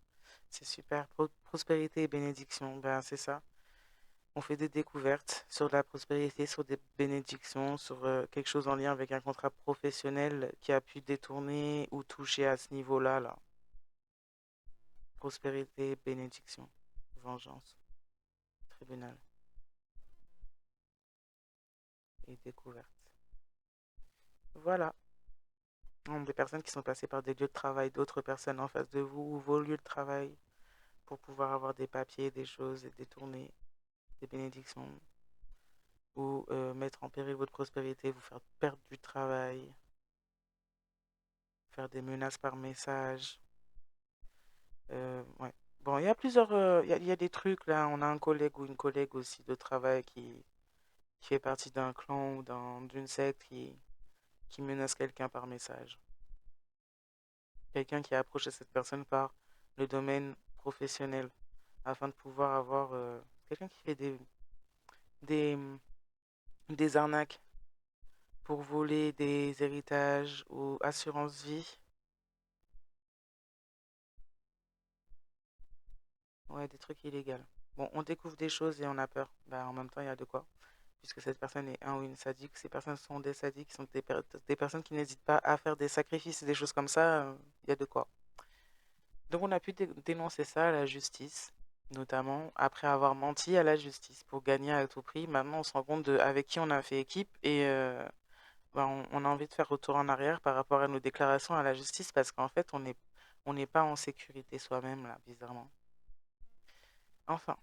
Speaker 1: c'est super. Prospérité et bénédiction, ben c'est ça. On fait des découvertes sur la prospérité, sur des bénédictions, sur quelque chose en lien avec un contrat professionnel qui a pu détourner ou toucher à ce niveau-là, là. Prospérité, bénédiction, vengeance, tribunal et découverte. Voilà. Des personnes qui sont passées par des lieux de travail d'autres personnes en face de vous ou vos lieux de travail pour pouvoir avoir des papiers, des choses et détourner des bénédictions ou mettre en péril votre prospérité, vous faire perdre du travail, faire des menaces par message. Ouais. Bon, il y a plusieurs, il y a des trucs là. On a un collègue ou une collègue aussi de travail qui fait partie d'un clan ou d'une secte qui menace quelqu'un par message. Quelqu'un qui a approché cette personne par le domaine professionnel afin de pouvoir avoir quelqu'un qui fait des, des arnaques pour voler des héritages ou assurance vie. Ouais, des trucs illégaux. Bon, on découvre des choses et on a peur. Bah, en même temps, il y a de quoi. Puisque cette personne est un ou une sadique, ces personnes sont des sadiques, sont des personnes qui n'hésitent pas à faire des sacrifices et des choses comme ça, il y a de quoi. Donc on a pu dénoncer ça à la justice, notamment après avoir menti à la justice pour gagner à tout prix. Maintenant, on se rend compte de avec qui on a fait équipe et bah, on a envie de faire retour en arrière par rapport à nos déclarations à la justice parce qu'en fait, on n'est pas en sécurité soi-même, là, bizarrement. Enfin,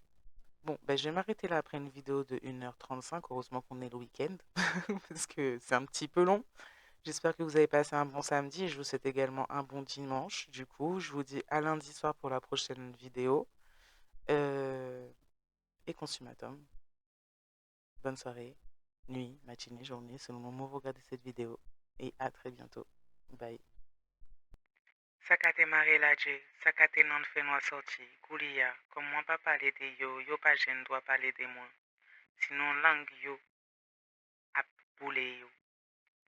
Speaker 1: bon, ben, je vais m'arrêter là après une vidéo de 1h35. Heureusement qu'on est le week-end parce que c'est un petit peu long. J'espère que vous avez passé un bon samedi et je vous souhaite également un bon dimanche. Du coup, je vous dis à lundi soir pour la prochaine vidéo. Euh, et consommatum, bonne soirée, nuit, matinée, journée, selon le moment où vous regardez cette vidéo. Et à très bientôt. Bye. Sakate mare la je, sakate nan fe nou sorti, kouliya, comme moi pas parler de yo, yo pas jen doit parler de moi. Sinon langue yo ap boule yo.